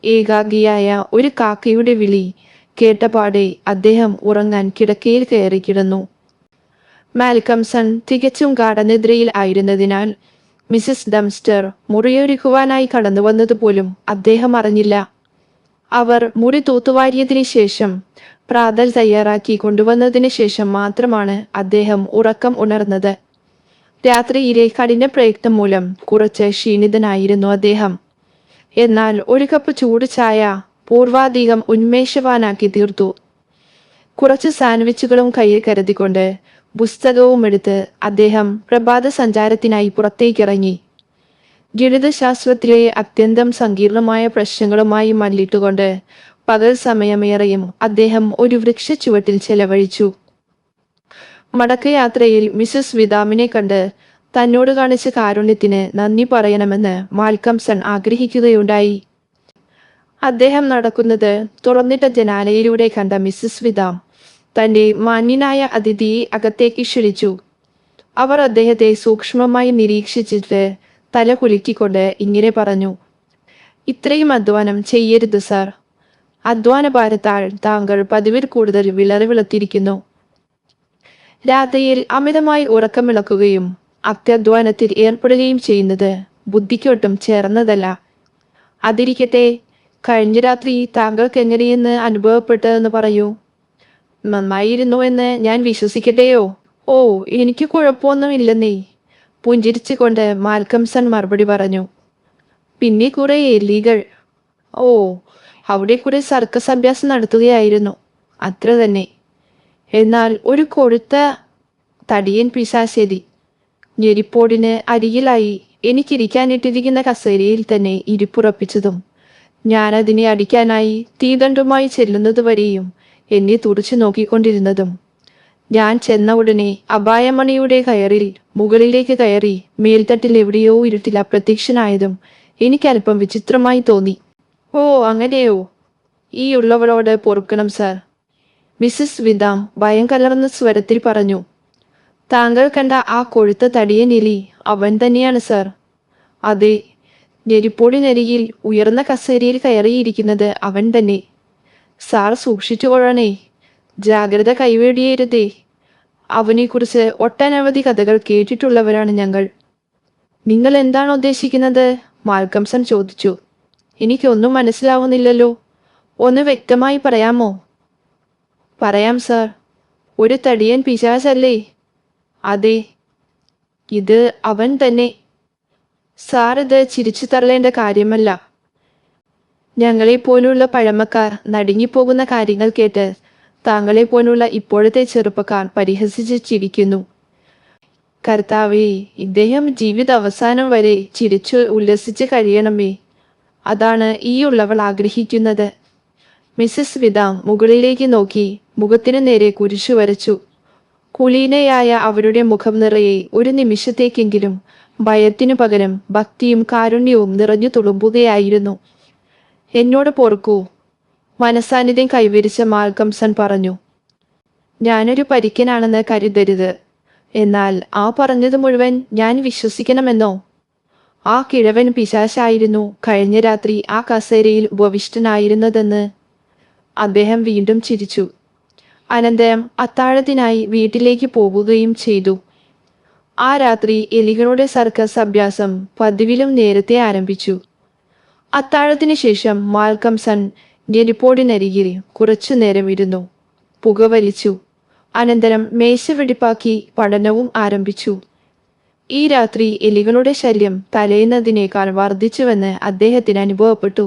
ഏകാഗിയായ ഒരു കാക്കയുടെ വിളി കേട്ടപാടെ അദ്ദേഹം ഉറങ്ങാൻ കിടക്കയിൽ കയറി കിടന്നു. മാൽക്കംസൺ തികച്ചും ഗാഠനിദ്രയിൽ ആയിരുന്നതിനാൽ മിസസ് ഡംസ്റ്റർ മുറിയൊരുക്കുവാനായി കടന്നു വന്നതുപോലും അദ്ദേഹം അറിഞ്ഞില്ല. അവർ മുറി തൂത്തുവാരിയതിനു ശേഷം പ്രാതൽ തയ്യാറാക്കി കൊണ്ടുവന്നതിന് ശേഷം മാത്രമാണ് അദ്ദേഹം ഉറക്കം ഉണർന്നത്. രാത്രിയിലെ കഠിന പ്രയത്നം മൂലം കുറച്ച് ക്ഷീണിതനായിരുന്നു അദ്ദേഹം. എന്നാൽ ഒരു കപ്പ് ചൂട് ചായ പൂർവാധികം ഉന്മേഷവാനാക്കി തീർത്തു. കുറച്ച് സാൻഡ്വിച്ചുകളും കയ്യിൽ കരുതിക്കൊണ്ട് പുസ്തകവും എടുത്ത് അദ്ദേഹം പ്രഭാത സഞ്ചാരത്തിനായി പുറത്തേക്കിറങ്ങി. ഗണിതശാസ്ത്രത്തിലെ അത്യന്തം സങ്കീർണമായ പ്രശ്നങ്ങളുമായി മല്ലിട്ടുകൊണ്ട് പകൽ സമയമേറെയും അദ്ദേഹം ഒരു വൃക്ഷച്ചുവട്ടിൽ ചെലവഴിച്ചു. മടക്കയാത്രയിൽ മിസസ് വിദാമിനെ കണ്ട് തന്നോട് കാണിച്ച കാരുണ്യത്തിന് നന്ദി പറയണമെന്ന് മാൽക്കംസൺ ആഗ്രഹിക്കുകയുണ്ടായി. അദ്ദേഹം നടക്കുന്നത് തുറന്നിട്ട ജനാലയിലൂടെ കണ്ട മിസസ് വിദാം തന്റെ മാന്യനായ അതിഥിയെ അകത്തേക്ക് ക്ഷണിച്ചു. അവർ അദ്ദേഹത്തെ സൂക്ഷ്മമായി നിരീക്ഷിച്ചിട്ട് തല കുലുക്കിക്കൊണ്ട് ഇങ്ങനെ പറഞ്ഞു: "ഇത്രയും അധ്വാനം ചെയ്യരുത് സാർ. അധ്വാന ഭാരത്താൽ താങ്കൾ പതിവിൽ കൂടുതൽ വിളർത്തിരിക്കുന്നു. രാത്രിയിൽ അമിതമായി ഉറക്കമിളക്കുകയും അത്യധ്വാനത്തിൽ ഏർപ്പെടുകയും ചെയ്യുന്നത് ബുദ്ധിക്കൊട്ടും ചേർന്നതല്ല. അതിരിക്കട്ടെ, കഴിഞ്ഞ രാത്രി താങ്കൾക്ക് എങ്ങനെയെന്ന് അനുഭവപ്പെട്ടതെന്ന് പറയൂ." "നന്നായിരുന്നു എന്ന് ഞാൻ വിശ്വസിക്കട്ടെയോ?" "ഓ, എനിക്ക് കുഴപ്പമൊന്നുമില്ലെന്നേ," പുഞ്ചിരിച്ചുകൊണ്ട് മാൽക്കംസൺ മറുപടി പറഞ്ഞു. "പിന്നെ കുറെ എലികൾ." "ഓ, അവിടെ കുറെ സർക്കസ് അഭ്യാസം നടത്തുകയായിരുന്നു, അത്ര തന്നെ." "എന്നാൽ ഒരു കൊഴുത്ത തടിയൻ പിശാചെലി ഞെരിപ്പോടിന് അരികിലായി എനിക്കിരിക്കാനിട്ടിരിക്കുന്ന കസേരയിൽ തന്നെ ഇരിപ്പുറപ്പിച്ചതും ഞാനതിനെ അടിക്കാനായി തീദണ്ഡുമായി ചെല്ലുന്നതുവരെയും എന്നെ തുറച്ചു നോക്കിക്കൊണ്ടിരുന്നതും ഞാൻ ചെന്ന ഉടനെ അപായമണിയുടെ കയറിൽ മുകളിലേക്ക് കയറി മേൽത്തട്ടിൽ എവിടെയോ ഇരുട്ടിൽ അപ്രത്യക്ഷനായതും എനിക്കല്പം വിചിത്രമായി തോന്നി." "ഓ, അങ്ങനെയോ? ഈ ഉള്ളവളോട് പൊറുക്കണം സാർ," മിസസ് വിദാം ഭയം കലർന്ന സ്വരത്തിൽ പറഞ്ഞു. "താങ്കൾ കണ്ട ആ കൊഴുത്ത തടിയൻ എലി അവൻ തന്നെയാണ് സാർ." "അതെ, ഞെരിപ്പോടിനരികിൽ ഉയർന്ന കസേരയിൽ കയറിയിരിക്കുന്നത് അവൻ തന്നെ. സാർ സൂക്ഷിച്ചുകൊള്ളണേ, ജാഗ്രത കൈവെടിയരുതേ. അവനെക്കുറിച്ച് ഒട്ടനവധി കഥകൾ കേട്ടിട്ടുള്ളവരാണ് ഞങ്ങൾ." "നിങ്ങൾ എന്താണ് ഉദ്ദേശിക്കുന്നത്?" മാൽക്കംസൺ ചോദിച്ചു. "എനിക്കൊന്നും മനസ്സിലാവുന്നില്ലല്ലോ, ഒന്ന് വ്യക്തമായി പറയാമോ?" "പറയാം സാർ. ഒരു തടിയൻ പിശാചല്ലേ?" "അതെ, ഇത് അവൻ തന്നെ." "സാർ, ഇത് ചിരിച്ചു തള്ളേണ്ട കാര്യമല്ല. ഞങ്ങളെപ്പോലുള്ള പഴമക്കാർ നടുങ്ങിപ്പോകുന്ന കാര്യങ്ങൾ കേട്ട് താങ്കളെപ്പോലുള്ള ഇപ്പോഴത്തെ ചെറുപ്പക്കാർ പരിഹസിച്ച് ചിരിക്കുന്നു. കർത്താവേ, ഇദ്ദേഹം ജീവിത അവസാനം വരെ ചിരിച്ചു ഉല്ലസിച്ച് കഴിയണമേ. അതാണ് ഈ ഉള്ളവൾ ആഗ്രഹിക്കുന്നത്." മിസസ് വിദാം മുകളിലേക്ക് നോക്കി മുഖത്തിനു നേരെ കുരിശു വരച്ചു. കുലീനയായ അവരുടെ മുഖം നിറയെ ഒരു നിമിഷത്തേക്കെങ്കിലും ഭയത്തിനു പകരം ഭക്തിയും കാരുണ്യവും നിറഞ്ഞു തുളുമ്പുകയായിരുന്നു. "എന്നോട് പൊറുക്കൂ," മനസാന്നിധ്യം കൈവരിച്ച മാൽക്കംസൺ പറഞ്ഞു. "ഞാനൊരു പരിക്കനാണെന്ന് കരുതരുത്. എന്നാൽ ആ പറഞ്ഞത് മുഴുവൻ ഞാൻ വിശ്വസിക്കണമെന്നോ? ആ കിഴവൻ പിശാചായിരുന്നു കഴിഞ്ഞ രാത്രി ആ കസേരയിൽ ഉപവിഷ്ടനായിരുന്നതെന്ന്." അദ്ദേഹം വീണ്ടും ചിരിച്ചു. അനന്തരം അത്താഴത്തിനായി വീട്ടിലേക്ക് പോകുകയും ചെയ്തു. ആ രാത്രി എലികളുടെ സർക്കസ് അഭ്യാസം പതിവിലും നേരത്തെ ആരംഭിച്ചു. അത്താഴത്തിന് ശേഷം മാൽക്കംസൺ ഞെരിപ്പോടിനരികിൽ കുറച്ചു നേരം ഇരുന്നു. പുകവലിച്ചു. അനന്തരം മേശ വെടിപ്പാക്കി പഠനവും ആരംഭിച്ചു. ഈ രാത്രി എലികളുടെ ശല്യം തലേന്നതിനേക്കാൾ വർദ്ധിച്ചുവെന്ന് അദ്ദേഹത്തിന് അനുഭവപ്പെട്ടു.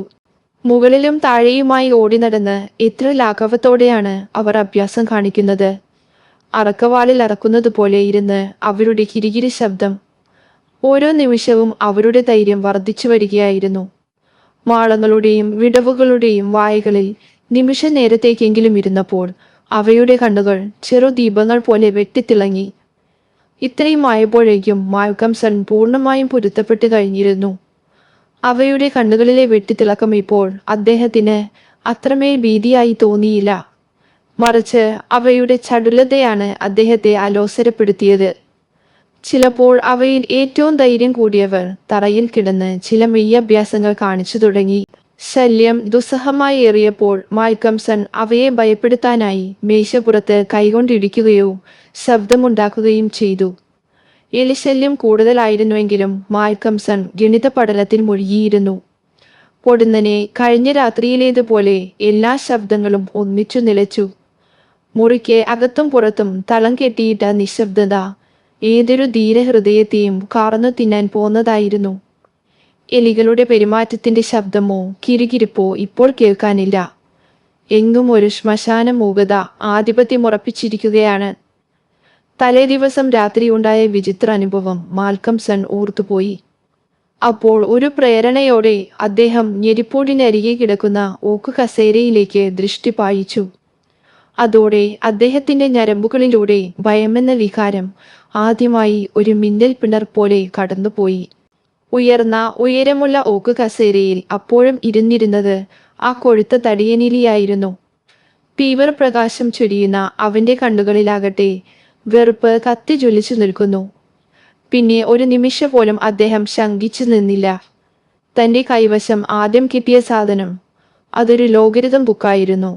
മുകളിലും താഴെയുമായി ഓടി നടന്ന് എത്ര ലാഘവത്തോടെയാണ് അവർ അഭ്യാസം കാണിക്കുന്നത്. അറക്കവാളിൽ അറക്കുന്നത് പോലെ ഇരുന്ന് അവരുടെ കിരികിരി ശബ്ദം. ഓരോ നിമിഷവും അവരുടെ ധൈര്യം വർദ്ധിച്ചു വരികയായിരുന്നു. മാളങ്ങളുടെയും വിടവുകളുടെയും വായകളിൽ നിമിഷ നേരത്തേക്കെങ്കിലും ഇരുന്നപ്പോൾ അവയുടെ കണ്ണുകൾ ചെറുദീപങ്ങൾ പോലെ വെട്ടിത്തിളങ്ങി. ഇത്രയും ആയപ്പോഴേക്കും മാൽക്കംസൺ പൂർണ്ണമായും പൊരുത്തപ്പെട്ട് കഴിഞ്ഞിരുന്നു. അവയുടെ കണ്ണുകളിലെ വെട്ടിത്തിളക്കം ഇപ്പോൾ അദ്ദേഹത്തിന് അത്രമേൽ ഭീതിയായി തോന്നിയില്ല. മറിച്ച് അവയുടെ ചടുലതയാണ് അദ്ദേഹത്തെ അലോസരപ്പെടുത്തിയത്. ചിലപ്പോൾ അവയിൽ ഏറ്റവും ധൈര്യം കൂടിയവർ തറയിൽ കിടന്ന് ചില മെയ്യഭ്യാസങ്ങൾ കാണിച്ചു തുടങ്ങി. ശല്യം ദുസ്സഹമായി ഏറിയപ്പോൾ മാൽക്കംസൺ അവയെ ഭയപ്പെടുത്താനായി മേശപ്പുറത്ത് കൈകൊണ്ടിടിക്കുകയോ ശബ്ദമുണ്ടാക്കുകയും ചെയ്തു. എലിശല്യം കൂടുതലായിരുന്നുവെങ്കിലും മാൽക്കംസൺ ഗണിത പഠനത്തിൽ മുഴുകിയിരുന്നു. പൊടുന്നനെ കഴിഞ്ഞ രാത്രിയിലേതുപോലെ എല്ലാ ശബ്ദങ്ങളും ഒന്നിച്ചു നിലച്ചു. മുറിക്ക് അകത്തും പുറത്തും തളം കെട്ടിയിട്ട നിശബ്ദത ഏതൊരു ധീരഹൃദയത്തെയും കാർന്നു തിന്നാൻ പോന്നതായിരുന്നു. എലികളുടെ പെരുമാറ്റത്തിന്റെ ശബ്ദമോ കിരികിരിപ്പോ ഇപ്പോൾ കേൾക്കാനില്ല. എങ്ങും ഒരു ശ്മശാന മൂകത ആധിപത്യമുറപ്പിച്ചിരിക്കുകയാണ്. തലേ ദിവസം രാത്രി ഉണ്ടായ വിചിത്ര അനുഭവം മാൽക്കംസൺ ഓർത്തുപോയി. അപ്പോൾ ഒരു പ്രേരണയോടെ അദ്ദേഹം ഞെരിപ്പോടിനരികെ കിടക്കുന്ന ഓക്കു കസേരയിലേക്ക് ദൃഷ്ടി പായിച്ചു. അതോടെ അദ്ദേഹത്തിന്റെ ഞരമ്പുകളിലൂടെ ഭയമെന്ന വികാരം ആദ്യമായി ഒരു മിന്നൽ പിണർ പോലെ കടന്നുപോയി. ഉയർന്ന ഉയരമുള്ള ഓക്കു കസേരയിൽ അപ്പോഴും ഇരുന്നിരുന്നത് ആ കൊഴുത്ത തടിയനിലിയായിരുന്നു. തീവ്ര പ്രകാശം ചൊരിയുന്ന അവന്റെ കണ്ണുകളിലാകട്ടെ വെറുപ്പ് കത്തി ജ്വലിച്ചു നിൽക്കുന്നു. പിന്നെ ഒരു നിമിഷം പോലും അദ്ദേഹം ശങ്കിച്ചു നിന്നില്ല. തന്റെ കൈവശം ആദ്യം കിട്ടിയ സാധനം അതൊരു ലോഗരിതം ബുക്കായിരുന്നു.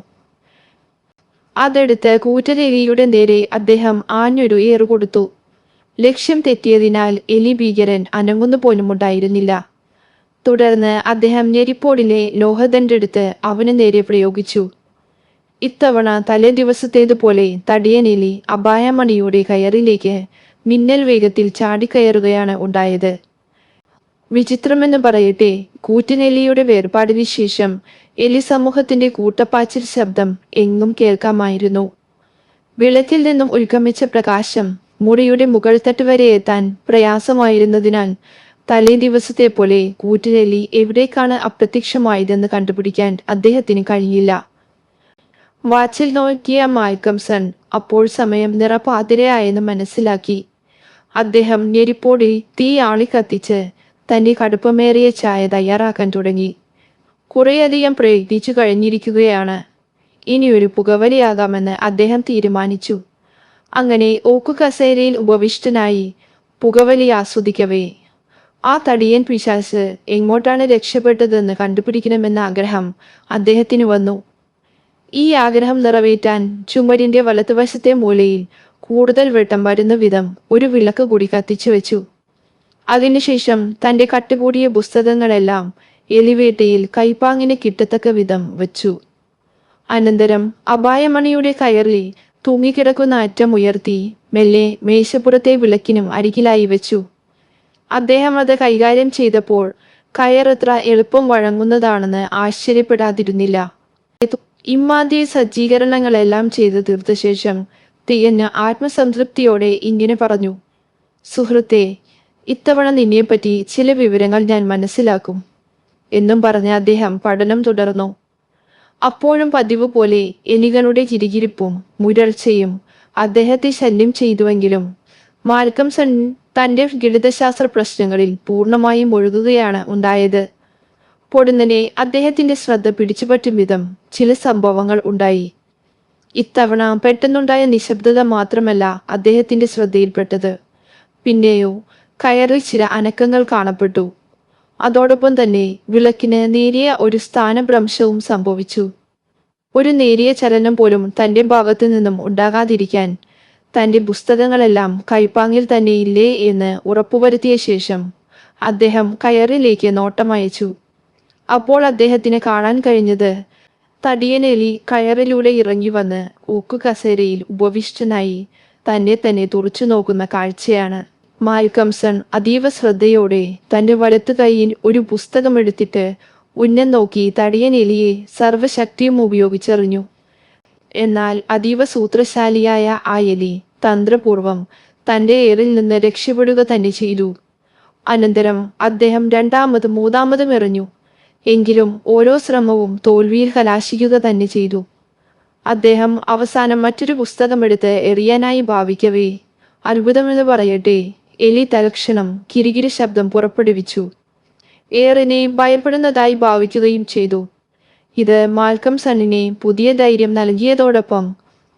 അതെടുത്ത് കൂറ്റനെലിയുടെ നേരെ അദ്ദേഹം ആഞ്ഞൊരു ഏറുകൊടുത്തു. ലക്ഷ്യം തെറ്റിയതിനാൽ എലി ഭീകരൻ അനങ്ങുന്നു പോലും ഉണ്ടായിരുന്നില്ല. തുടർന്ന് അദ്ദേഹം ഞെരിപ്പോടിലെ ലോഹദണ്ഡെടുത്ത് അവന് നേരെ പ്രയോഗിച്ചു. ഇത്തവണ തലേ ദിവസത്തേതുപോലെ തടിയനെലി അപായമണിയുടെ കയറിലേക്ക് മിന്നൽ വേഗത്തിൽ ചാടിക്കയറുകയാണ് ഉണ്ടായത്. വിചിത്രമെന്ന് പറയട്ടെ, കൂറ്റനെലിയുടെ വേർപാടിന് ശേഷം എലി സമൂഹത്തിന്റെ കൂട്ടപ്പാച്ചിൽ ശബ്ദം എങ്ങും കേൾക്കാമായിരുന്നു. വിളക്കിൽ നിന്നും ഉത്ഗമിച്ച പ്രകാശം മുറിയുടെ മുകൾ തട്ട് വരെ എത്താൻ പ്രയാസമായിരുന്നതിനാൽ തലേ ദിവസത്തെ പോലെ കൂറ്റനെലി എവിടേക്കാണ് അപ്രത്യക്ഷമായതെന്ന് കണ്ടുപിടിക്കാൻ അദ്ദേഹത്തിന് കഴിഞ്ഞില്ല. വാച്ചിൽ നോക്കിയ മാൽക്കംസൺ അപ്പോൾ സമയം നിറപാതിരയായെന്ന് മനസ്സിലാക്കി. അദ്ദേഹം ഞെരിപ്പോടി തീ ആളിക്കത്തിച്ച് തന്റെ കടുപ്പമേറിയ ചായ തയ്യാറാക്കാൻ തുടങ്ങി. കുറേയധികം പ്രയത്നിച്ചു കഴിഞ്ഞിരിക്കുകയാണ്. ഇനിയൊരു പുകവലിയാകാമെന്ന് അദ്ദേഹം തീരുമാനിച്ചു. അങ്ങനെ ഓക്കു കസേരയിൽ ഉപവിഷ്ടനായി പുകവലി ആസ്വദിക്കവേ ആ തടിയൻ പിശാച് എങ്ങോട്ടാണ് രക്ഷപ്പെട്ടതെന്ന് കണ്ടുപിടിക്കണമെന്ന ആഗ്രഹം അദ്ദേഹത്തിന് വന്നു. ഈ ആഗ്രഹം നിറവേറ്റാൻ ചുമരിന്റെ വലതുവശത്തെ മൂലയിൽ കൂടുതൽ വെട്ടം വരുന്ന വിധം ഒരു വിളക്ക് കൂടി കത്തിച്ചു വെച്ചു. അതിനുശേഷം തന്റെ കട്ടുകൂടിയ പുസ്തകങ്ങളെല്ലാം എലിവേട്ടയിൽ കൈപ്പാങ്ങിന് കിട്ടത്തക്ക വിധം വച്ചു. അനന്തരം അപായമണിയുടെ കയറിൽ തൂങ്ങിക്കിടക്കുന്ന അറ്റം ഉയർത്തി മെല്ലെ മേശപ്പുറത്തെ വിളക്കിനും അരികിലായി വെച്ചു. അദ്ദേഹം അത് കൈകാര്യം ചെയ്തപ്പോൾ കയറെത്ര എളുപ്പം വഴങ്ങുന്നതാണെന്ന് ആശ്ചര്യപ്പെടാതിരുന്നില്ല. ഇമ്മാതിരി സജ്ജീകരണങ്ങളെല്ലാം ചെയ്തു തീർത്ത ശേഷം തികഞ്ഞ ആത്മസംതൃപ്തിയോടെ ഇങ്ങനെ പറഞ്ഞു: സുഹൃത്തെ, ഇത്തവണ നിന്നെപ്പറ്റി ചില വിവരങ്ങൾ ഞാൻ മനസ്സിലാക്കും എന്നും പറഞ്ഞ് അദ്ദേഹം പഠനം തുടർന്നു. അപ്പോഴും പതിവ് പോലെ എലികളുടെ കിരികിരിപ്പും മുരൾച്ചയും അദ്ദേഹത്തെ ശല്യം ചെയ്തുവെങ്കിലും മാൽക്കംസൺ തന്റെ ഗണിതശാസ്ത്ര പ്രശ്നങ്ങളിൽ പൂർണ്ണമായും മുഴുകുകയാണ് ഉണ്ടായത്. പൊടുന്നനെ അദ്ദേഹത്തിന്റെ ശ്രദ്ധ പിടിച്ചുപറ്റും വിധം ചില സംഭവങ്ങൾ ഉണ്ടായി. ഇത്തവണ പെട്ടെന്നുണ്ടായ നിശബ്ദത മാത്രമല്ല അദ്ദേഹത്തിന്റെ ശ്രദ്ധയിൽപ്പെട്ടത്. പിന്നെയോ കയറിൽ ചില അനക്കങ്ങൾ കാണപ്പെട്ടു. അതോടൊപ്പം തന്നെ വിളക്കിന് നേരിയ ഒരു സ്ഥാനഭ്രംശവും സംഭവിച്ചു. ഒരു നേരിയ ചലനം പോലും തന്റെ ഭാഗത്തു നിന്നും ഉണ്ടാകാതിരിക്കാൻ തന്റെ പുസ്തകങ്ങളെല്ലാം കൈപ്പാങ്ങിൽ തന്നെ ഇല്ലേ എന്ന് ഉറപ്പുവരുത്തിയ ശേഷം അദ്ദേഹം കയറിലേക്ക് നോട്ടമയച്ചു. അപ്പോൾ അദ്ദേഹത്തിന് കാണാൻ കഴിഞ്ഞത് തടിയൻ എലി കയറിലൂടെ ഇറങ്ങി വന്ന് ഊക്കുകസേരയിൽ ഉപവിഷ്ടനായി തന്നെ തന്നെ തുറച്ചു നോക്കുന്ന കാഴ്ചയാണ്. മാൽക്കംസൺ അതീവ ശ്രദ്ധയോടെ തന്റെ വലത്തു കൈയിൽ ഒരു പുസ്തകമെടുത്തിട്ട് ഉന്നം നോക്കി തടിയൻ എലിയെ സർവശക്തിയും ഉപയോഗിച്ചെറിഞ്ഞു. എന്നാൽ അതീവ സൂത്രശാലിയായ ആ എലി തന്ത്രപൂർവം തന്റെ ഏറിൽ നിന്ന് രക്ഷപ്പെടുക തന്നെ ചെയ്തു. അനന്തരം അദ്ദേഹം രണ്ടാമതും മൂന്നാമതും എറിഞ്ഞു. എങ്കിലും ഓരോ ശ്രമവും തോൽവിയിൽ കലാശിക്കുക തന്നെ ചെയ്തു. അദ്ദേഹം അവസാനം മറ്റൊരു പുസ്തകമെടുത്ത് എറിയാനായി ഭാവിക്കവേ അത്ഭുതമെന്ന് പറയട്ടെ, എലി തൽക്ഷണം കിരികിരി ശബ്ദം പുറപ്പെടുവിച്ചു. ഏറിനെ ഭയപ്പെടുന്നതായി ഭാവിക്കുകയും ചെയ്തു. ഇത് മാൽക്കംസണിനെ പുതിയ ധൈര്യം നൽകിയതോടൊപ്പം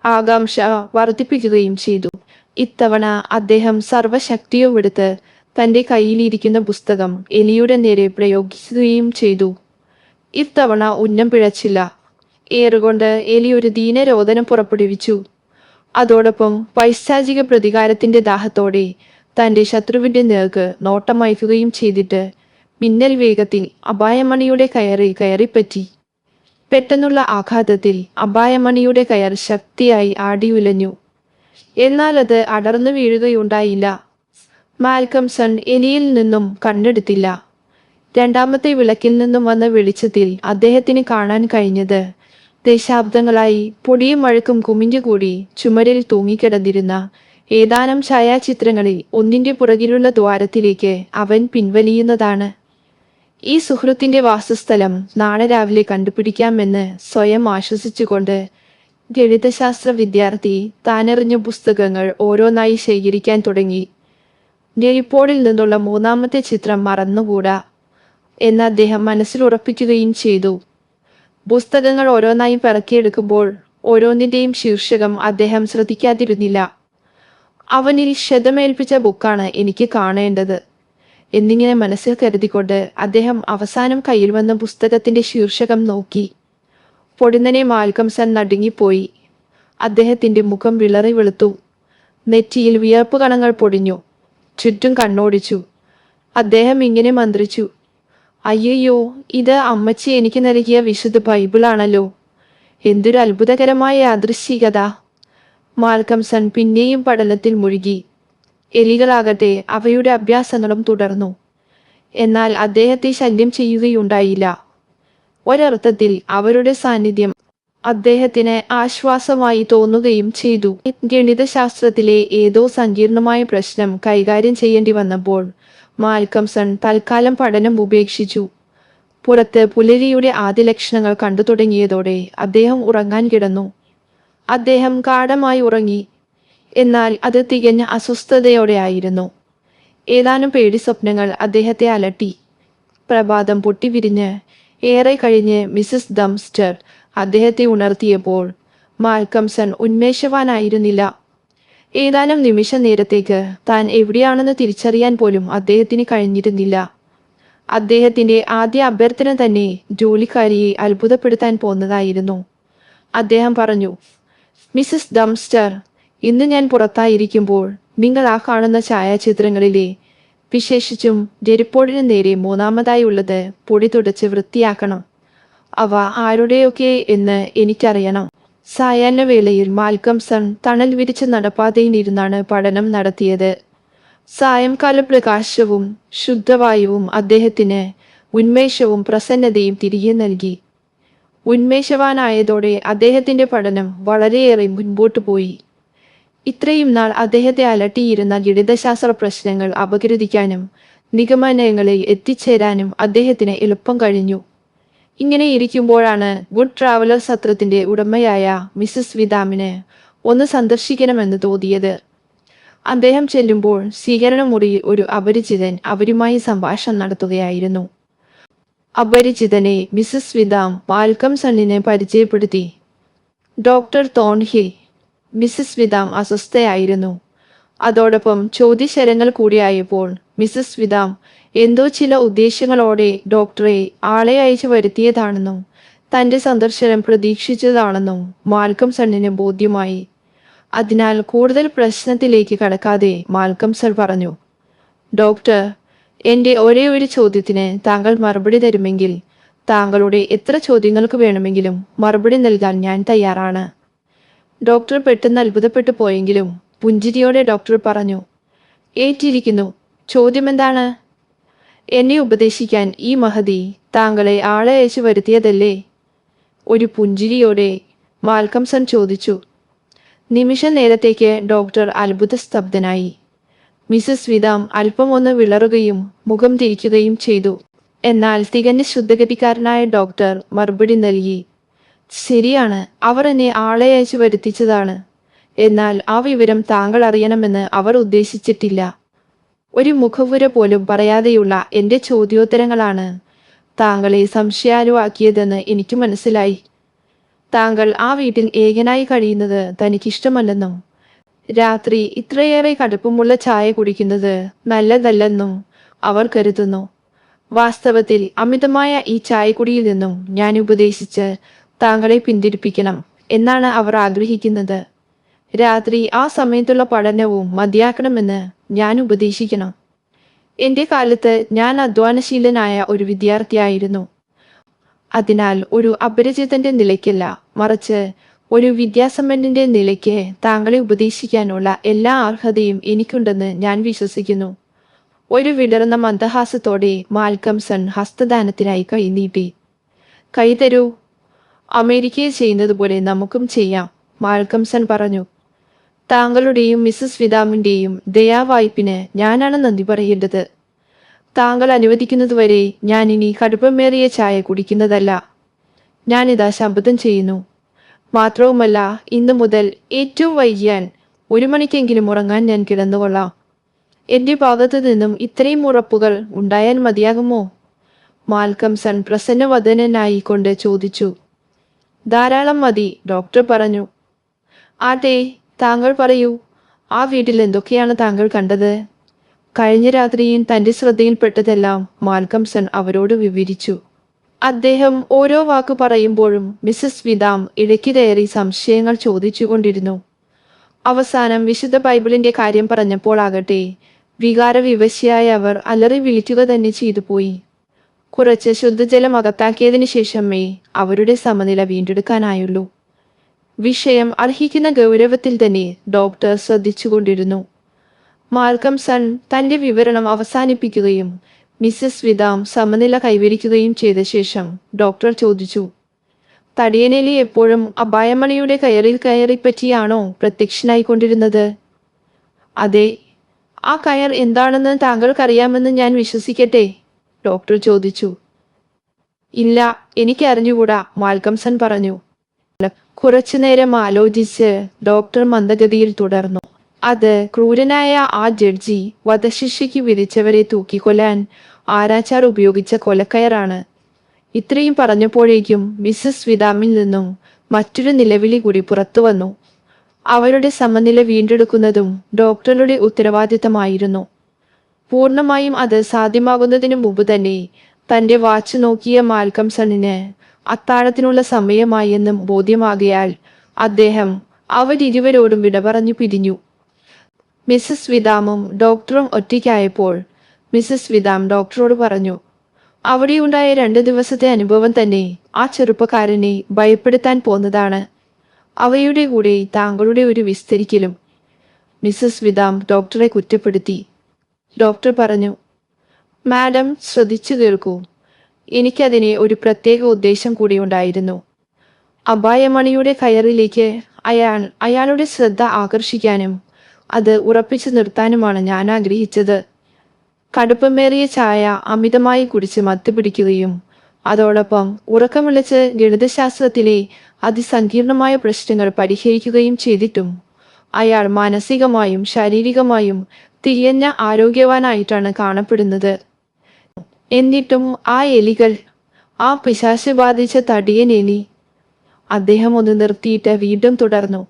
ആകാംക്ഷ വർദ്ധിപ്പിക്കുകയും ചെയ്തു. ഇത്തവണ അദ്ദേഹം സർവശക്തിയും എടുത്ത് തന്റെ കയ്യിലിരിക്കുന്ന പുസ്തകം എലിയുടെ നേരെ പ്രയോഗിക്കുകയും ചെയ്തു. ഇത്തവണ ഉന്നം പിഴച്ചില്ല. ഏറുകൊണ്ട് എലി ഒരു ദീനരോദനം പുറപ്പെടുവിച്ചു. അതോടൊപ്പം പൈശാചിക പ്രതികാരത്തിന്റെ ദാഹത്തോടെ തന്റെ ശത്രുവിന്റെ നേർക്ക് നോട്ടമയക്കുകയും ചെയ്തിട്ട് മിന്നൽ വേഗത്തിൽ അപായമണിയുടെ കയറിപ്പറ്റി. പെട്ടെന്നുള്ള ആഘാതത്തിൽ അപായമണിയുടെ കയർ ശക്തിയായി ആടിയുലഞ്ഞു. എന്നാൽ അത് അടർന്നു വീഴുകയുണ്ടായില്ല. മാൽക്കംസൺ എലിയിൽ നിന്നും കണ്ണെടുത്തില്ല. രണ്ടാമത്തെ വിളക്കിൽ നിന്നും വന്ന വെളിച്ചത്തിൽ അദ്ദേഹത്തിന് കാണാൻ കഴിഞ്ഞത് ദശാബ്ദങ്ങളായി പൊടിയും മഴക്കും കുമിഞ്ഞുകൂടി ചുമരിൽ തൂങ്ങിക്കിടന്നിരുന്ന ഏതാനും ഛായാചിത്രങ്ങളിൽ ഒന്നിന്റെ പുറകിലുള്ള ദ്വാരത്തിലേക്ക് അവൻ പിൻവലിയുന്നതാണ്. ഈ സുഹൃത്തിന്റെ വാസസ്ഥലം നാളെ രാവിലെ കണ്ടുപിടിക്കാമെന്ന് സ്വയം ആശ്വസിച്ചുകൊണ്ട് ഗണിതശാസ്ത്ര വിദ്യാർത്ഥി താനെറിഞ്ഞ പുസ്തകങ്ങൾ ഓരോന്നായി ശേഖരിക്കാൻ തുടങ്ങി. നെയ്പോളിൽ നിന്നുള്ള മൂന്നാമത്തെ ചിത്രം മറന്നുകൂടാ എന്ന് അദ്ദേഹം മനസ്സിൽ ഉറപ്പിക്കുകയും ചെയ്തു. പുസ്തകങ്ങൾ ഓരോന്നായി പിറക്കിയെടുക്കുമ്പോൾ ഓരോന്നിന്റെയും ശീർഷകം അദ്ദേഹം ശ്രദ്ധിക്കാതിരുന്നില്ല. അവനിൽ ക്ഷതമേൽപ്പിച്ച ബുക്കാണ് എനിക്ക് കാണേണ്ടത് എന്നിങ്ങനെ മനസ്സിൽ കരുതിക്കൊണ്ട് അദ്ദേഹം അവസാനം കയ്യിൽ വന്ന പുസ്തകത്തിന്റെ ശീർഷകം നോക്കി. പൊടുന്നനെ മാൽക്കംസൺ നടുങ്ങിപ്പോയി. അദ്ദേഹത്തിന്റെ മുഖം വിളറി വെളുത്തു. നെറ്റിയിൽ വിയർപ്പ് കണങ്ങൾ പൊടിഞ്ഞു. ചുറ്റും കണ്ണോടിച്ചു. അദ്ദേഹം ഇങ്ങനെ മന്ത്രിച്ചു, അയ്യോ, ഇത് അമ്മച്ചി എനിക്ക് നൽകിയ വിശുദ്ധ ബൈബിളാണല്ലോ. എന്തൊരു അത്ഭുതകരമായ യാദൃശ്ചികത. മാൽക്കംസൺ പിന്നെയും പഠനത്തിൽ മുഴുകി. എലികളാകട്ടെ അവയുടെ അഭ്യാസങ്ങളും തുടർന്നു. എന്നാൽ അദ്ദേഹത്തെ ശല്യം ചെയ്യുകയുണ്ടായില്ല. ഒരർത്ഥത്തിൽ അവരുടെ സാന്നിധ്യം അദ്ദേഹത്തിന് ആശ്വാസമായി തോന്നുകയും ചെയ്തു. ഗണിതശാസ്ത്രത്തിലെ ഏതോ സങ്കീർണമായ പ്രശ്നം കൈകാര്യം ചെയ്യേണ്ടി വന്നപ്പോൾ മാൽക്കംസൺ തൽക്കാലം പഠനം ഉപേക്ഷിച്ചു. പുറത്ത് പുലരിയുടെ ആദ്യ ലക്ഷണങ്ങൾ കണ്ടു തുടങ്ങിയതോടെ അദ്ദേഹം ഉറങ്ങാൻ കിടന്നു. അദ്ദേഹം ഗാഢമായി ഉറങ്ങി. എന്നാൽ അത് തികഞ്ഞ അസ്വസ്ഥതയോടെയായിരുന്നു. ഏതാനും പേടി സ്വപ്നങ്ങൾ അദ്ദേഹത്തെ അലട്ടി. പ്രഭാതം പൊട്ടിവിരിഞ്ഞ് ഏറെ കഴിഞ്ഞ് മിസസ് ഡംസ്റ്റർ അദ്ദേഹത്തെ ഉണർത്തിയപ്പോൾ മാൽക്കംസൺ ഉന്മേഷവാനായിരുന്നില്ല. ഏതാനും നിമിഷ നേരത്തേക്ക് താൻ എവിടെയാണെന്ന് തിരിച്ചറിയാൻ പോലും അദ്ദേഹത്തിന് കഴിഞ്ഞിരുന്നില്ല. അദ്ദേഹത്തിന്റെ ആദ്യ അഭ്യർത്ഥന തന്നെ ജോലിക്കാരിയെ അത്ഭുതപ്പെടുത്താൻ പോന്നതായിരുന്നു. അദ്ദേഹം പറഞ്ഞു, മിസസ് ഡംസ്റ്റർ, ഇന്ന് ഞാൻ പുറത്തായിരിക്കുമ്പോൾ നിങ്ങൾ ആ കാണുന്ന ഛായാചിത്രങ്ങളിലെ വിശേഷിച്ചും ജെരിപ്പോഡിന് നേരെ മൂന്നാമതായി ഉള്ളത് പൊടി തുടച്ച് വൃത്തിയാക്കണം. അവ ആരുടെയൊക്കെ എന്ന് എനിക്കറിയണം. സായാഹ്നവേളയിൽ മാൽക്കംസൺ തണൽ വിരിച്ച നടപ്പാതയിൽ ഇരുന്നാണ് പഠനം നടത്തിയത്. സായംകാല പ്രകാശവും ശുദ്ധവായുവും അദ്ദേഹത്തിന് ഉന്മേഷവും പ്രസന്നതയും തിരികെ നൽകി. ഉന്മേഷവാനായതോടെ അദ്ദേഹത്തിന്റെ പഠനം വളരെയേറെ മുൻപോട്ടു പോയി. ഇത്രയും നാൾ അദ്ദേഹത്തെ അലട്ടിയിരുന്ന ഗണിതശാസ്ത്ര പ്രശ്നങ്ങൾ അപഗ്രഥിക്കാനും നിഗമനങ്ങളിൽ എത്തിച്ചേരാനും അദ്ദേഹത്തിന് എളുപ്പം കഴിഞ്ഞു. ഇങ്ങനെ ഇരിക്കുമ്പോഴാണ് ഗുഡ് ട്രാവലർ സത്രത്തിന്റെ ഉടമയായ മിസസ് വിദാമിന് ഒന്ന് സന്ദർശിക്കണമെന്ന് തോന്നിയത്. അദ്ദേഹം ചെല്ലുമ്പോൾ സ്വീകരണ മുറിയിൽ ഒരു അപരിചിതൻ അവരുമായി സംഭാഷണം നടത്തുകയായിരുന്നു. അപരിചിതനെ മിസസ് വിദാം മാൽക്കംസണിനെ പരിചയപ്പെടുത്തി. ഡോക്ടർ തോൺഹി. മിസസ് വിദാം അസ്വസ്ഥയായിരുന്നു. അതോടൊപ്പം ചോദ്യശരങ്ങൾ കൂടിയായപ്പോൾ മിസസ് വിദാം എന്തോ ചില ഉദ്ദേശ്യങ്ങളോടെ ഡോക്ടറെ ആളെ അയച്ചു വരുത്തിയതാണെന്നും തന്റെ സന്ദർശനം പ്രതീക്ഷിച്ചതാണെന്നും മാൽക്കംസണിന് ബോധ്യമായി. അതിനാൽ കൂടുതൽ പ്രശ്നത്തിലേക്ക് കടക്കാതെ മാൽക്കം സർ പറഞ്ഞു, ഡോക്ടർ, എൻ്റെ ഒരേ ഒരു ചോദ്യത്തിന് താങ്കൾ മറുപടി തരുമെങ്കിൽ താങ്കളുടെ എത്ര ചോദ്യങ്ങൾക്ക് വേണമെങ്കിലും മറുപടി നൽകാൻ ഞാൻ തയ്യാറാണ്. ഡോക്ടർ പെട്ടെന്ന് അത്ഭുതപ്പെട്ടു പോയെങ്കിലും പുഞ്ചിരിയോടെ ഡോക്ടർ പറഞ്ഞു, ഏറ്റിരിക്കുന്നു. ചോദ്യമെന്താണ്? എന്നെ ഉപദേശിക്കാൻ ഈ മഹതി താങ്കളെ ആളെ അയച്ചു വരുത്തിയതല്ലേ? ഒരു പുഞ്ചിരിയോടെ മാൽക്കം സൺ ചോദിച്ചു. നിമിഷ നേരത്തേക്ക് ഡോക്ടർ അത്ഭുതസ്തബ്ധനായി. മിസസ് വിദാം അല്പം ഒന്ന് വിളറുകയും മുഖം തിരിക്കുകയും ചെയ്തു. എന്നാൽ തികഞ്ഞ ശുദ്ധഗതിക്കാരനായ ഡോക്ടർ മറുപടി നൽകി, ശരിയാണ്, അവർ എന്നെ ആളെ അയച്ചു വരുത്തിച്ചതാണ്. എന്നാൽ ആ വിവരം താങ്കൾ അറിയണമെന്ന് അവർ ഉദ്ദേശിച്ചിട്ടില്ല. ഒരു മുഖവുര പോലും പറയാതെയുള്ള എൻ്റെ ചോദ്യോത്തരങ്ങളാണ് താങ്കളെ സംശയാലുവാക്കിയതെന്ന് എനിക്ക് മനസ്സിലായി. താങ്കൾ ആ വീട്ടിൽ ഏകനായി കഴിയുന്നത് തനിക്കിഷ്ടമല്ലെന്നും രാത്രി ഇത്രയേറെ കടുപ്പമുള്ള ചായ കുടിക്കുന്നത് നല്ലതല്ലെന്നും അവർ കരുതുന്നു. വാസ്തവത്തിൽ അമിതമായ ഈ ചായക്കുടിയിൽ നിന്നും ഞാൻ ഉപദേശിച്ച് താങ്കളെ പിന്തിരിപ്പിക്കണം എന്നാണ് അവർ ആഗ്രഹിക്കുന്നത്. രാത്രി ആ സമയത്തുള്ള പഠനവും മതിയാക്കണമെന്ന് ഞാൻ ഉപദേശിക്കണം. എൻ്റെ കാലത്ത് ഞാൻ അധ്വാനശീലനായ ഒരു വിദ്യാർത്ഥിയായിരുന്നു. അതിനാൽ ഒരു അപരിചിതന്റെ നിലയ്ക്കല്ല, മറിച്ച് ഒരു വിദ്യാസമ്പന്നന്റെ നിലയ്ക്ക് താങ്കളെ ഉപദേശിക്കാനുള്ള എല്ലാ അർഹതയും എനിക്കുണ്ടെന്ന് ഞാൻ വിശ്വസിക്കുന്നു. ഒരു വിടർന്ന മന്ദഹാസത്തോടെ മാൽക്കം സൺ ഹസ്തദാനത്തിനായി കൈനീട്ടി. കൈ തരൂ. അമേരിക്കയിൽ ചെയ്യുന്നത് പോലെ നമുക്കും ചെയ്യാം, മാൽക്കം സൺ പറഞ്ഞു. താങ്കളുടെയും മിസസ് വിദാമിന്റെയും ദയാവായ്പിന് ഞാനാണ് നന്ദി പറയേണ്ടത്. താങ്കൾ അനുവദിക്കുന്നതുവരെ ഞാൻ ഇനി കടുപ്പമേറിയ ചായ കുടിക്കുന്നതല്ല. ഞാനിതാ ശപഥം ചെയ്യുന്നു. മാത്രവുമല്ല, ഇന്നു മുതൽ ഏറ്റവും വൈകിയാൽ 1 മണിക്കെങ്കിലും ഉറങ്ങാൻ ഞാൻ കിടന്നുകൊള്ളാം. എൻ്റെ ഭാഗത്തു നിന്നും ഇത്രയും ഉറപ്പുകൾ ഉണ്ടായാൽ മതിയാകുമോ? മാൽക്കം സൺ പ്രസന്നവദനായി കൊണ്ട് ചോദിച്ചു. ധാരാളം മതി, ഡോക്ടർ പറഞ്ഞു. ആട്ടെ, താങ്കൾ പറയൂ, ആ വീട്ടിൽ എന്തൊക്കെയാണ് താങ്കൾ കണ്ടത്? കഴിഞ്ഞ രാത്രിയിൽ തൻ്റെ ശ്രദ്ധയിൽപ്പെട്ടതെല്ലാം മാൽക്കം സൺ അവരോട് വിവരിച്ചു. അദ്ദേഹം ഓരോ വാക്ക് പറയുമ്പോഴും മിസസ് വിദാം ഇടയ്ക്ക് കയറി സംശയങ്ങൾ ചോദിച്ചുകൊണ്ടിരുന്നു. അവസാനം വിശുദ്ധ ബൈബിളിന്റെ കാര്യം പറഞ്ഞപ്പോൾ ആകട്ടെ വികാരവിവശയായ അവർ അലറി വിളിക്കുക തന്നെ ചെയ്തു പോയി. കുറച്ച് ശുദ്ധജലം അകത്താക്കിയതിനു ശേഷമേ അവരുടെ സമനില വീണ്ടെടുക്കാനായുള്ളൂ. വിഷയം അർഹിക്കുന്ന ഗൗരവത്തിൽ തന്നെ ഡോക്ടർ ശ്രദ്ധിച്ചുകൊണ്ടിരുന്നു. മാൽക്കം സൺ തന്റെ വിവരണം അവസാനിപ്പിക്കുകയും മിസസ് വിദാം സമനില കൈവരിക്കുകയും ചെയ്ത ശേഷം ഡോക്ടർ ചോദിച്ചു, തടിയനേലി എപ്പോഴും അപായമണിയുടെ കയറിപ്പറ്റിയാണോ പ്രത്യക്ഷനായിക്കൊണ്ടിരുന്നത്? അതെ. ആ കയർ എന്താണെന്ന് താങ്കൾക്കറിയാമെന്ന് ഞാൻ വിശ്വസിക്കട്ടെ? ഡോക്ടർ ചോദിച്ചു. ഇല്ല, എനിക്ക് അറിഞ്ഞുകൂടാ, മാൽക്കം സൺ പറഞ്ഞു. കുറച്ചുനേരം ആലോചിച്ച് ഡോക്ടർ മന്ദഗതിയിൽ തുടർന്നു. അത് ക്രൂരനായ ആ ജഡ്ജി വധശിക്ഷയ്ക്ക് വിധിച്ചവരെ തൂക്കിക്കൊല്ലാൻ ആരാച്ചാർ ഉപയോഗിച്ച കൊലക്കയറാണ്. ഇത്രയും പറഞ്ഞപ്പോഴേക്കും മിസസ് വിദാമിൽ നിന്നും മറ്റൊരു നിലവിളി കൂടി പുറത്തു വന്നു. അവരുടെ സമനില വീണ്ടെടുക്കുന്നതും ഡോക്ടറുടെ ഉത്തരവാദിത്തമായിരുന്നു. പൂർണ്ണമായും അത് സാധ്യമാകുന്നതിനു മുമ്പ് തന്നെ തന്റെ വാച്ച് നോക്കിയ മാൽക്കം സണ്ണിന് അത്താഴത്തിനുള്ള സമയമായി എന്നും ബോധ്യമാകിയാൽ അദ്ദേഹം അവരിരുവരോടും വിട പറഞ്ഞു പിരിഞ്ഞു. മിസസ് വിദാമും ഡോക്ടറും ഒറ്റയ്ക്കായപ്പോൾ മിസസ് വിദാം ഡോക്ടറോട് പറഞ്ഞു, അവിടെയുണ്ടായ 2 ദിവസത്തെ അനുഭവം തന്നെ ആ ചെറുപ്പക്കാരനെ ഭയപ്പെടുത്താൻ പോന്നതാണ്. അവയുടെ കൂടെ താങ്കളുടെ ഒരു വിസ്തരിക്കലും. മിസസ് വിദാം ഡോക്ടറെ കുറ്റപ്പെടുത്തി. ഡോക്ടർ പറഞ്ഞു, മാഡം ശ്രദ്ധിച്ചു കേൾക്കൂ, എനിക്കതിനെ ഒരു പ്രത്യേക ഉദ്ദേശം കൂടി ഉണ്ടായിരുന്നു. അപായമണിയുടെ കയറിലേക്ക് അയാളുടെ ശ്രദ്ധ ആകർഷിക്കാനും അത് ഉറപ്പിച്ചു നിർത്താനുമാണ് ഞാൻ ആഗ്രഹിച്ചത്. കടുപ്പമേറിയ ചായ അമിതമായി കുടിച്ച് മത്തുപിടിക്കുകയും അതോടൊപ്പം ഉറക്കം വിളിച്ച് ഗണിതശാസ്ത്രത്തിലെ അതിസങ്കീർണമായ പ്രശ്നങ്ങൾ പരിഹരിക്കുകയും ചെയ്തിട്ടും അയാൾ മാനസികമായും ശാരീരികമായും തികഞ്ഞ ആരോഗ്യവാനായിട്ടാണ് കാണപ്പെടുന്നത്. എന്നിട്ടും ആ എലികൾ, ആ പിശാച് ബാധിച്ച തടിയൻ എലി. അദ്ദേഹം ഒന്ന് നിർത്തിയിട്ട് വീണ്ടും തുടർന്നു.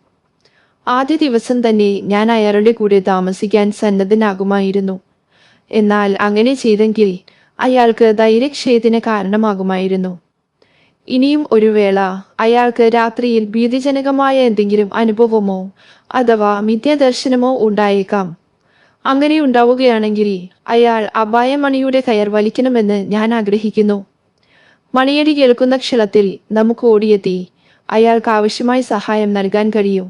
ആദ്യ ദിവസം തന്നെ ഞാൻ അയാളുടെ കൂടെ താമസിക്കാൻ സന്നദ്ധനാകുമായിരുന്നു. എന്നാൽ അങ്ങനെ ചെയ്തെങ്കിൽ അയാൾക്ക് ധൈര്യക്ഷയത്തിന് കാരണമാകുമായിരുന്നു. ഇനിയും ഒരു വേള അയാൾക്ക് രാത്രിയിൽ ഭീതിജനകമായ എന്തെങ്കിലും അനുഭവമോ അഥവാ മിഥ്യാദർശനമോ ഉണ്ടായേക്കാം. അങ്ങനെ ഉണ്ടാവുകയാണെങ്കിൽ അയാൾ അപായമണിയുടെ കയർ വലിക്കണമെന്ന് ഞാൻ ആഗ്രഹിക്കുന്നു. മണിയടി കേൾക്കുന്ന ക്ഷണത്തിൽ നമുക്ക് ഓടിയെത്തി അയാൾക്ക് ആവശ്യമായ സഹായം നൽകാൻ കഴിയും.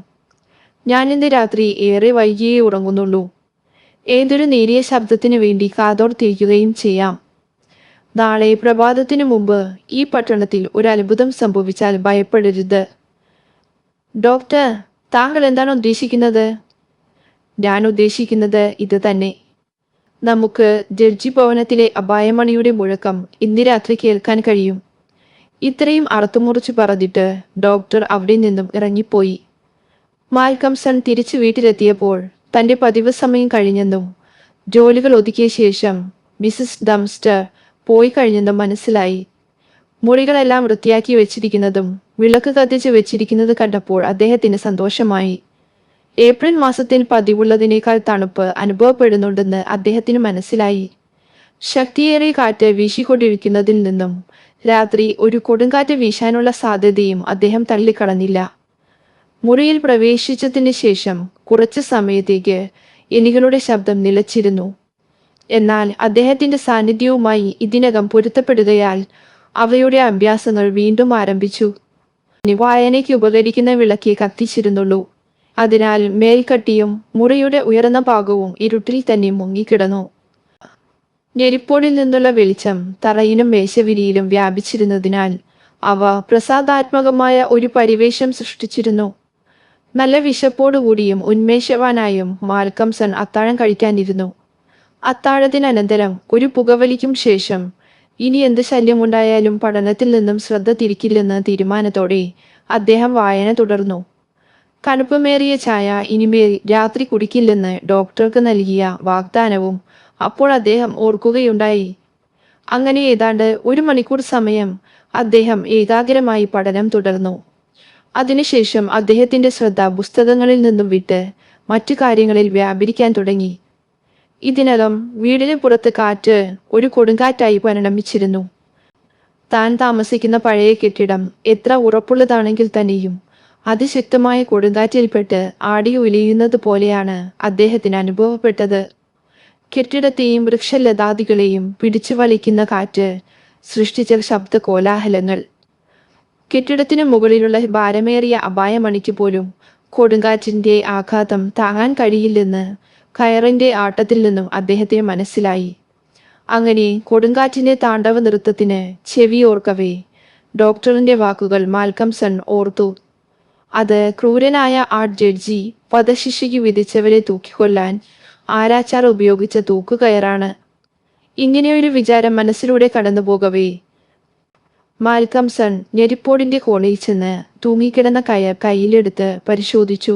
ഞാൻ ഇന്ന് രാത്രി ഏറെ വൈകിയേ ഉറങ്ങുന്നുള്ളൂ. ഏതൊരു നേരിയ ശബ്ദത്തിനു വേണ്ടി കാതോർത്തിരിക്കുകയും ചെയ്യാം. നാളെ പ്രഭാതത്തിനു മുമ്പ് ഈ പട്ടണത്തിൽ ഒരു അത്ഭുതം സംഭവിച്ചാൽ ഭയപ്പെടരുത്. ഡോക്ടർ, താങ്കൾ എന്താണ് ഉദ്ദേശിക്കുന്നത്? ഞാൻ ഉദ്ദേശിക്കുന്നത് ഇത് തന്നെ. നമുക്ക് ജഡ്ജി ഭവനത്തിലെ അപായമണിയുടെ മുഴക്കം ഇന്ന് രാത്രി കേൾക്കാൻ കഴിയും. ഇത്രയും അറുത്തുമുറിച്ചു പറഞ്ഞിട്ട് ഡോക്ടർ അവിടെ നിന്നും ഇറങ്ങിപ്പോയി. മാൽക്കംസൺ തിരിച്ചു വീട്ടിലെത്തിയപ്പോൾ തന്റെ പതിവ് സമയം കഴിഞ്ഞെന്നും ജോലികൾ ഒതുക്കിയ ശേഷം മിസസ് ഡംസ്റ്റർ പോയി കഴിഞ്ഞെന്നും മനസ്സിലായി. മുറികളെല്ലാം വൃത്തിയാക്കി വെച്ചിരിക്കുന്നതും വിളക്ക് കത്തിച്ച് വെച്ചിരിക്കുന്നത് കണ്ടപ്പോൾ അദ്ദേഹത്തിന് സന്തോഷമായി. ഏപ്രിൽ മാസത്തിൽ പതിവുള്ളതിനേക്കാൾ തണുപ്പ് അനുഭവപ്പെടുന്നുണ്ടെന്ന് അദ്ദേഹത്തിന് മനസ്സിലായി. ശക്തിയേറിയ കാറ്റ് വീശിക്കൊണ്ടിരിക്കുന്നതിൽ നിന്നും രാത്രി ഒരു കൊടുങ്കാറ്റ് വീശാനുള്ള സാധ്യതയും അദ്ദേഹം തള്ളിക്കളഞ്ഞില്ല. മുറിയിൽ പ്രവേശിച്ചതിന് ശേഷം കുറച്ചു സമയത്തേക്ക് എലികളുടെ ശബ്ദം നിലച്ചിരുന്നു. എന്നാൽ അദ്ദേഹത്തിന്റെ സാന്നിധ്യവുമായി ഇതിനകം പൊരുത്തപ്പെടുകയാൽ അവയുടെ അഭ്യാസങ്ങൾ വീണ്ടും ആരംഭിച്ചു. വായനയ്ക്ക് ഉപകരിക്കുന്ന വിളക്കേ കത്തിച്ചിരുന്നുള്ളൂ. അതിനാൽ മേൽക്കട്ടിയും മുറിയുടെ ഉയർന്ന ഭാഗവും ഇരുട്ടിൽ തന്നെ മുങ്ങിക്കിടന്നു. ഞെരിപ്പോടിൽ നിന്നുള്ള വെളിച്ചം തറയിലും മേശവിരിയിലും വ്യാപിച്ചിരുന്നതിനാൽ അവ പ്രസാദാത്മകമായ ഒരു പരിവേഷം സൃഷ്ടിച്ചിരുന്നു. നല്ല വിശപ്പോടുകൂടിയും ഉന്മേഷവാനായും മാൽക്കംസൺ അത്താഴം കഴിക്കാനിരുന്നു. അത്താഴത്തിനനന്തരം ഒരു പുകവലിക്കും ശേഷം ഇനി എന്ത് ശല്യമുണ്ടായാലും പഠനത്തിൽ നിന്നും ശ്രദ്ധ തിരിക്കില്ലെന്ന തീരുമാനത്തോടെ അദ്ദേഹം വായന തുടർന്നു. കടുപ്പമേറിയ ചായ ഇനിമേൽ രാത്രി കുടിക്കില്ലെന്ന് ഡോക്ടർക്ക് നൽകിയ വാഗ്ദാനവും അപ്പോൾ അദ്ദേഹം ഓർക്കുകയുണ്ടായി. അങ്ങനെ ഏതാണ്ട് 1 മണിക്കൂർ സമയം അദ്ദേഹം ഏകാഗ്രമായി പഠനം തുടർന്നു. അതിനുശേഷം അദ്ദേഹത്തിന്റെ ശ്രദ്ധ പുസ്തകങ്ങളിൽ നിന്നും വിട്ട് മറ്റു കാര്യങ്ങളിൽ വ്യാപരിക്കാൻ തുടങ്ങി. ഇതിനകം വീടിന് പുറത്ത് കാറ്റ് ഒരു കൊടുങ്കാറ്റായി പരിണമിച്ചിരുന്നു. താൻ താമസിക്കുന്ന പഴയ കെട്ടിടം എത്ര ഉറപ്പുള്ളതാണെങ്കിൽ തന്നെയും അതിശക്തമായ കൊടുങ്കാറ്റിൽപ്പെട്ട് ആടി ഉലയുന്നത് പോലെയാണ് അദ്ദേഹത്തിന് അനുഭവപ്പെട്ടത്. കെട്ടിടത്തെയും വൃക്ഷലതാദികളെയും പിടിച്ചു വലിക്കുന്ന കാറ്റ് സൃഷ്ടിച്ച ശബ്ദ കോലാഹലങ്ങൾ. കെട്ടിടത്തിനു മുകളിലുള്ള ഭാരമേറിയ അപായമണിക്ക് പോലും കൊടുങ്കാറ്റിന്റെ ആഘാതം താങ്ങാൻ കഴിയില്ലെന്ന് കയറിന്റെ ആട്ടത്തിൽ നിന്നും അദ്ദേഹത്തിന് മനസ്സിലായി. അങ്ങനെ കൊടുങ്കാറ്റിന്റെ താണ്ഡവ നൃത്തത്തിന് ചെവിയോർക്കവേ ഡോക്ടറിന്റെ വാക്കുകൾ മാൽക്കംസൺ ഓർത്തു. അത് ക്രൂരനായ ആർട്ട് ജഡ്ജി വധശിക്ഷയ്ക്ക് വിധിച്ചവരെ തൂക്കിക്കൊല്ലാൻ ആരാച്ചാർ ഉപയോഗിച്ച തൂക്കുകയറാണ്. ഇങ്ങനെയൊരു വിചാരം മനസ്സിലൂടെ കടന്നുപോകവേ മാൽക്കംസൺ ഞെരിപ്പോടിന്റെ കോണിൽ ചെന്ന് തൂങ്ങിക്കിടന്ന കയർ കയ്യിലെടുത്ത് പരിശോധിച്ചു.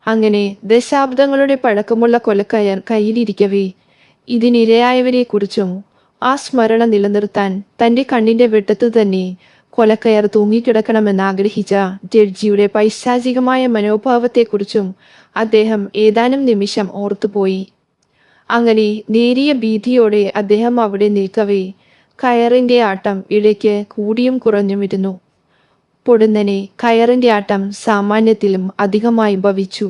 അങ്ങനെ ദശാബ്ദങ്ങളുടെ പഴക്കമുള്ള കൊലക്കയർ കയ്യിലിരിക്കവേ ഇതിനിരയായവരെ കുറിച്ചും ആ സ്മരണ നിലനിർത്താൻ തന്റെ കണ്ണിന്റെ വെട്ടത്തു തന്നെ കൊലക്കയർ തൂങ്ങിക്കിടക്കണമെന്ന് ആഗ്രഹിച്ച ജഡ്ജിയുടെ പൈശാചികമായ മനോഭാവത്തെക്കുറിച്ചും അദ്ദേഹം ഏതാനും നിമിഷം ഓർത്തുപോയി. അങ്ങനെ നേരിയ ഭീതിയോടെ അദ്ദേഹം അവിടെ നിൽക്കവേ കയറിന്റെ ആട്ടം ഇടയ്ക്ക് കൂടിയും കുറഞ്ഞുമിരുന്നു. പൊടുന്നനെ കയറിന്റെ ആട്ടം സാമാന്യത്തിലും അധികമായി ഭവിച്ചു.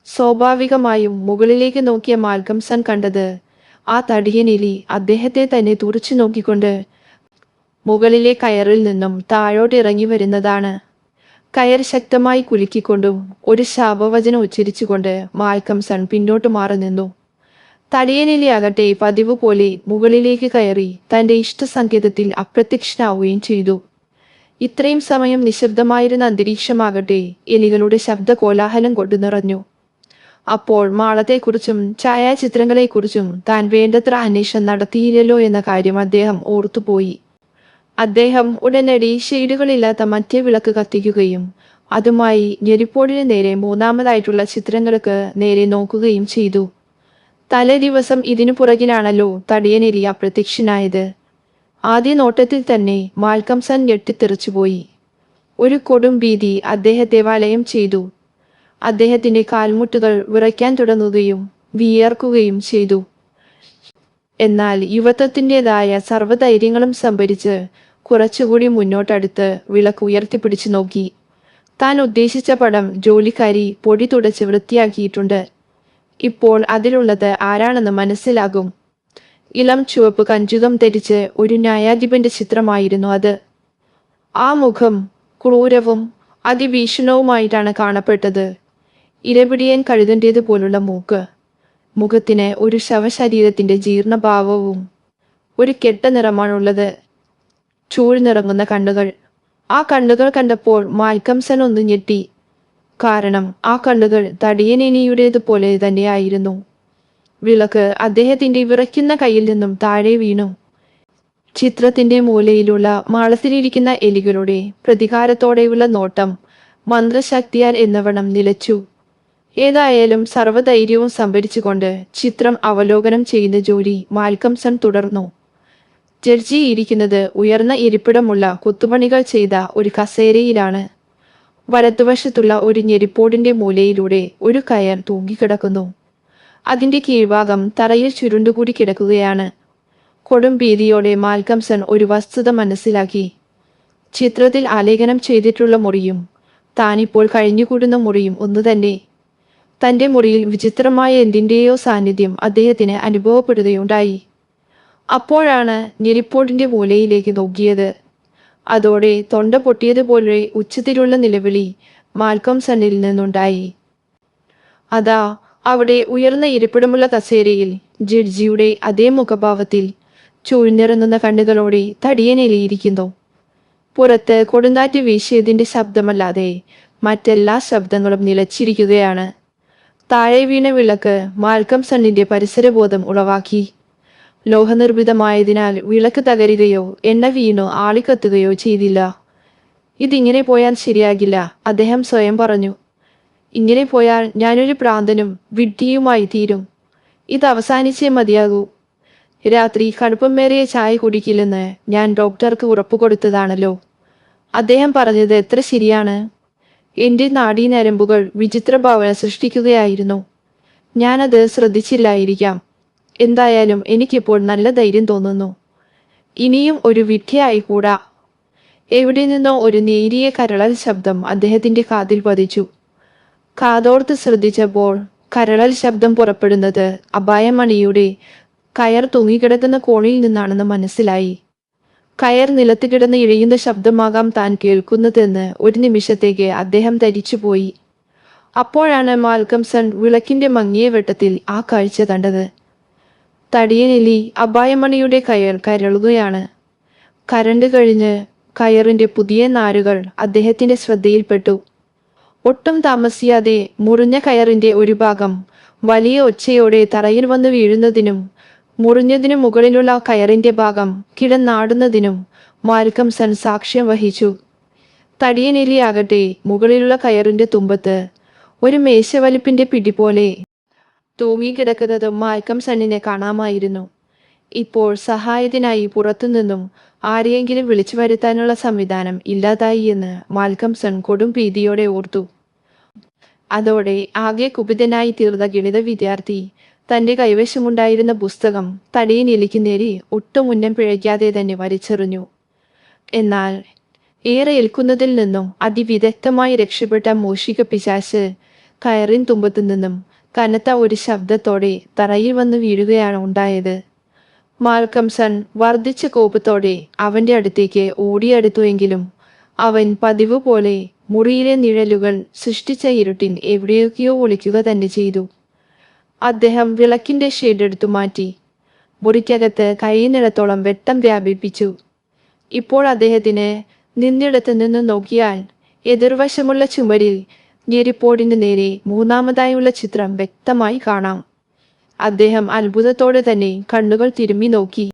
സ്വാഭാവികമായും മുകളിലേക്ക് നോക്കിയ മാൽക്കംസൺ കണ്ടത് ആ തടിയനെലി അദ്ദേഹത്തെ തന്നെ തുറച്ചു നോക്കിക്കൊണ്ട് മുകളിലെ കയറിൽ നിന്നും താഴോട്ട് ഇറങ്ങി വരുന്നതാണ്. കയർ ശക്തമായി കുലുക്കിക്കൊണ്ടും ഒരു ശാപവചനം ഉച്ചരിച്ചുകൊണ്ട് മാൽക്കംസൺ പിന്നോട്ട് മാറി നിന്നു. തടിയനെലിയാകട്ടെ പതിവ് പോലെ മുകളിലേക്ക് കയറി തന്റെ ഇഷ്ടസങ്കേതത്തിൽ അപ്രത്യക്ഷനാവുകയും ചെയ്തു. ഇത്രയും സമയം നിശബ്ദമായിരുന്ന അന്തരീക്ഷമാകട്ടെ എലികളുടെ ശബ്ദ കോലാഹലം കൊണ്ട് നിറഞ്ഞു. അപ്പോൾ മാളത്തെക്കുറിച്ചും ഛായാചിത്രങ്ങളെക്കുറിച്ചും താൻ വേണ്ടത്ര അന്വേഷണം നടത്തിയില്ലല്ലോ എന്ന കാര്യം അദ്ദേഹം ഓർത്തുപോയി. അദ്ദേഹം ഉടനടി ഷെയ്ഡുകളില്ലാത്ത മറ്റേ വിളക്ക് കത്തിക്കുകയും അതുമായി ഞെരിപ്പോടിന് നേരെ മൂന്നാമതായിട്ടുള്ള ചിത്രങ്ങൾക്ക് നേരെ നോക്കുകയും ചെയ്തു. തലേ ദിവസം ഇതിനു പുറകിലാണല്ലോ തടിയനെലി അപ്രത്യക്ഷനായത്. ആദ്യ നോട്ടത്തിൽ തന്നെ മാൽക്കംസൺ ഞെട്ടിത്തെറിച്ചുപോയി. ഒരു കൊടും ഭീതി അദ്ദേഹത്തെ വലയം ചെയ്തു. അദ്ദേഹത്തിന്റെ കാൽമുട്ടുകൾ വിറയ്ക്കാൻ തുടങ്ങുകയും വിയർക്കുകയും ചെയ്തു. എന്നാൽ യുവത്വത്തിൻ്റെതായ സർവ്വധൈര്യങ്ങളും സംഭരിച്ച് കുറച്ചുകൂടി മുന്നോട്ടടുത്ത് വിളക്ക് ഉയർത്തിപ്പിടിച്ചു നോക്കി. താൻ ഉദ്ദേശിച്ച പടം ജോലിക്കാരി പൊടി തുടച്ച് വൃത്തിയാക്കിയിട്ടുണ്ട്. ഇപ്പോൾ അതിലുള്ളത് ആരാണെന്ന് മനസ്സിലാകും. ഇളം ചുവപ്പ് കഞ്ചുകം ധരിച്ച് ഒരു ന്യായാധിപന്റെ ചിത്രമായിരുന്നു അത്. ആ മുഖം ക്രൂരവും അതിഭീഷണവുമായിട്ടാണ് കാണപ്പെട്ടത്. ഇരപിടിയൻ കഴുകന്റേതുപോലുള്ള മൂക്ക്, മുഖത്തിന് ഒരു ശവശരീരത്തിന്റെ ജീർണഭാവവും ഒരു കെട്ട നിറമാണുള്ളത്. ചൂഴ്ന്നിറങ്ങുന്ന കണ്ണുകൾ. ആ കണ്ണുകൾ കണ്ടപ്പോൾ മാൽക്കംസൺ ഒന്ന് ഞെട്ടി. കാരണം ആ കണ്ണുകൾ തടിയനേനിയുടേതുപോലെ തന്നെയായിരുന്നു. വിളക്ക് അദ്ദേഹത്തിന്റെ വിറയ്ക്കുന്ന കയ്യിൽ നിന്നും താഴെ വീണു. ചിത്രത്തിന്റെ മൂലയിലുള്ള മാളത്തിലിരിക്കുന്ന എലികളുടെ പ്രതികാരത്തോടെയുള്ള നോട്ടം മന്ത്രശക്തിയാൽ എന്നവണ്ണം നിലച്ചു. ഏതായാലും സർവ്വധൈര്യവും സംഭരിച്ചുകൊണ്ട് ചിത്രം അവലോകനം ചെയ്യുന്ന ജോലി മാൽക്കംസൺ തുടർന്നു. ജഡ്ജി ഇരിക്കുന്നത് ഉയർന്ന ഇരിപ്പിടമുള്ള കൊത്തുപണികൾ ചെയ്ത ഒരു കസേരയിലാണ്. വലതുവശത്തുള്ള ഒരു ഞെരിപ്പോടിന്റെ മൂലയിലൂടെ ഒരു കയർ തൂങ്ങിക്കിടക്കുന്നു. അതിന്റെ കീഴ്ഭാഗം തറയിൽ ചുരുണ്ടുകൂടി കിടക്കുകയാണ്. കൊടും ഭീതിയോടെ മാൽക്കംസൺ ഒരു വസ്തുത മനസ്സിലാക്കി. ചിത്രത്തിൽ ആലേഖനം ചെയ്തിട്ടുള്ള മുറിയും താനിപ്പോൾ കഴിഞ്ഞുകൂടുന്ന മുറിയും ഒന്നുതന്നെ. തന്റെ മുറിയിൽ വിചിത്രമായ എന്തിൻ്റെയോ സാന്നിധ്യം അദ്ദേഹത്തിന് അനുഭവപ്പെടുകയുണ്ടായി. അപ്പോഴാണ് ഞെരിപ്പോടിന്റെ മൂലയിലേക്ക് നോക്കിയത്. അതോടെ തൊണ്ട പൊട്ടിയതുപോലെ ഉച്ചത്തിലുള്ള നിലവിളി മാൽക്കംസണിൽ നിന്നുണ്ടായി. അതാ അവിടെ ഉയർന്ന ഇരിപ്പിടമുള്ള കസേരയിൽ ജഡ്ജിയുടെ അതേ മുഖഭാവത്തിൽ ചൂഴ്ന്നിറങ്ങുന്ന കണ്ണുകളോടെ തടിയനെലിയിരിക്കുന്നു. പുറത്ത് കൊടുങ്കാറ്റ് വീശിയതിന്റെ ശബ്ദമല്ലാതെ മറ്റെല്ലാ ശബ്ദങ്ങളും നിലച്ചിരിക്കുകയാണ്. താഴെ വീണ വിളക്ക് മാൽക്കംസണിന്റെ പരിസരബോധം ഉളവാക്കി. ലോഹനിർമ്മിതമായതിനാൽ വിളക്ക് തകരുകയോ എണ്ണ വീണു ആളിക്കത്തുകയോ ചെയ്തില്ല. ഇതിങ്ങനെ പോയാൽ ശരിയാകില്ല, അദ്ദേഹം സ്വയം പറഞ്ഞു. ഇങ്ങനെ പോയാൽ ഞാനൊരു ഭ്രാന്തനും വിഡ്ഢിയുമായി തീരും. ഇത് അവസാനിച്ചേ മതിയാകൂ. രാത്രി കടുപ്പമേറിയ ചായ കുടിക്കില്ലെന്ന് ഞാൻ ഡോക്ടർക്ക് ഉറപ്പുകൊടുത്തതാണല്ലോ. അദ്ദേഹം പറഞ്ഞത് എത്ര ശരിയാണ്. എന്റെ നാഡീനരമ്പുകൾ വിചിത്രഭാവന സൃഷ്ടിക്കുകയായിരുന്നു. ഞാനത് ശ്രദ്ധിച്ചില്ലായിരിക്കാം. എന്തായാലും എനിക്കിപ്പോൾ നല്ല ധൈര്യം തോന്നുന്നു. ഇനിയും ഒരു വിഡ്ഢിയായിക്കൂടാ. എവിടെ നിന്നോ ഒരു നേരിയ കരളൽ ശബ്ദം അദ്ദേഹത്തിന്റെ കാതിൽ പതിച്ചു. കാതോർത്ത് ശ്രദ്ധിച്ചപ്പോൾ കരളൽ ശബ്ദം പുറപ്പെടുന്നത് അപായമണിയുടെ കയർ തൂങ്ങിക്കിടക്കുന്ന കോണിൽ നിന്നാണെന്ന് മനസ്സിലായി. കയർ നിലത്ത് കിടന്ന് ഇഴയുന്ന ശബ്ദമാകാം താൻ കേൾക്കുന്നതെന്ന് ഒരു നിമിഷത്തേക്ക് അദ്ദേഹം ധരിച്ചുപോയി. അപ്പോഴാണ് മാൽക്കംസൺ വിളക്കിന്റെ മങ്ങിയ വെട്ടത്തിൽ ആ കാഴ്ച കണ്ടത്. തടിയനെലി അപായമണിയുടെ കയർ കരളുകയാണ്. കരണ്ട് കഴിഞ്ഞ് കയറിന്റെ പുതിയ നാരുകൾ അദ്ദേഹത്തിന്റെ ശ്രദ്ധയിൽപ്പെട്ടു. ഒട്ടും താമസിയാതെ മുറിഞ്ഞ കയറിന്റെ ഒരു ഭാഗം വലിയ ഒച്ചയോടെ തറയിൽ വന്നു വീഴുന്നതിനും മുറിഞ്ഞതിനു മുകളിലുള്ള കയറിന്റെ ഭാഗം കിടന്നാടുന്നതിനും മാൽക്കംസൺ സാക്ഷ്യം വഹിച്ചു. തടിയനെലിയാകട്ടെ മുകളിലുള്ള കയറിന്റെ തുമ്പത്ത് ഒരു മേശവലിപ്പിന്റെ പിടി പോലെ തൂങ്ങിക്കിടക്കുന്നത് മാൽക്കംസണിനെ കാണാമായിരുന്നു. ഇപ്പോൾ സഹായത്തിനായി പുറത്തുനിന്നും ആരെയെങ്കിലും വിളിച്ചു വരുത്താനുള്ള സംവിധാനം ഇല്ലാതായി എന്ന് മാൽക്കംസൺ കൊടും ഭീതിയോടെ ഓർത്തു. അതോടെ ആകെ കുപിതനായി തീർന്ന ഗണിത വിദ്യാർത്ഥി തന്റെ കൈവശമുണ്ടായിരുന്ന പുസ്തകം തടിയനെലിക്ക് നേരി ഒട്ടും ഉന്നം പിഴയ്ക്കാതെ തന്നെ വലിച്ചെറിഞ്ഞു. എന്നാൽ ഏറെ ഏൽക്കുന്നതിൽ നിന്നും അതിവിദഗ്ധമായി രക്ഷപ്പെട്ട മൂഷിക പിശാച് കയറിൻ തുമ്പത്തു നിന്നും കനത്ത ഒരു ശബ്ദത്തോടെ തറയിൽ വന്ന് വീഴുകയാണ് ഉണ്ടായത്. മാൽക്കംസൺ വർദ്ധിച്ച കോപത്തോടെ അവന്റെ അടുത്തേക്ക് ഓടിയടുത്തുവെങ്കിലും അവൻ പതിവ് പോലെ മുറിയിലെ നിഴലുകൾ സൃഷ്ടിച്ച ഇരുട്ടിൻ എവിടെയൊക്കെയോ ഒളിക്കുക തന്നെ ചെയ്തു. അദ്ദേഹം വിളക്കിന്റെ ഷെയ്ഡെടുത്തു മാറ്റി. മുറിക്കകത്ത് കഴിയുന്നിടത്തോളം വെട്ടം വ്യാപിപ്പിച്ചു. ഇപ്പോൾ അദ്ദേഹത്തിന് നിന്നിടത്ത് നിന്ന് നോക്കിയാൽ എതിർവശമുള്ള ചുമരിൽ ഞെരിപ്പോടിന് നേരെ മൂന്നാമതായുള്ള ചിത്രം വ്യക്തമായി കാണാം. അദ്ദേഹം അത്ഭുതത്തോടെ തന്നെ കണ്ണുകൾ തിരുമ്മി നോക്കി.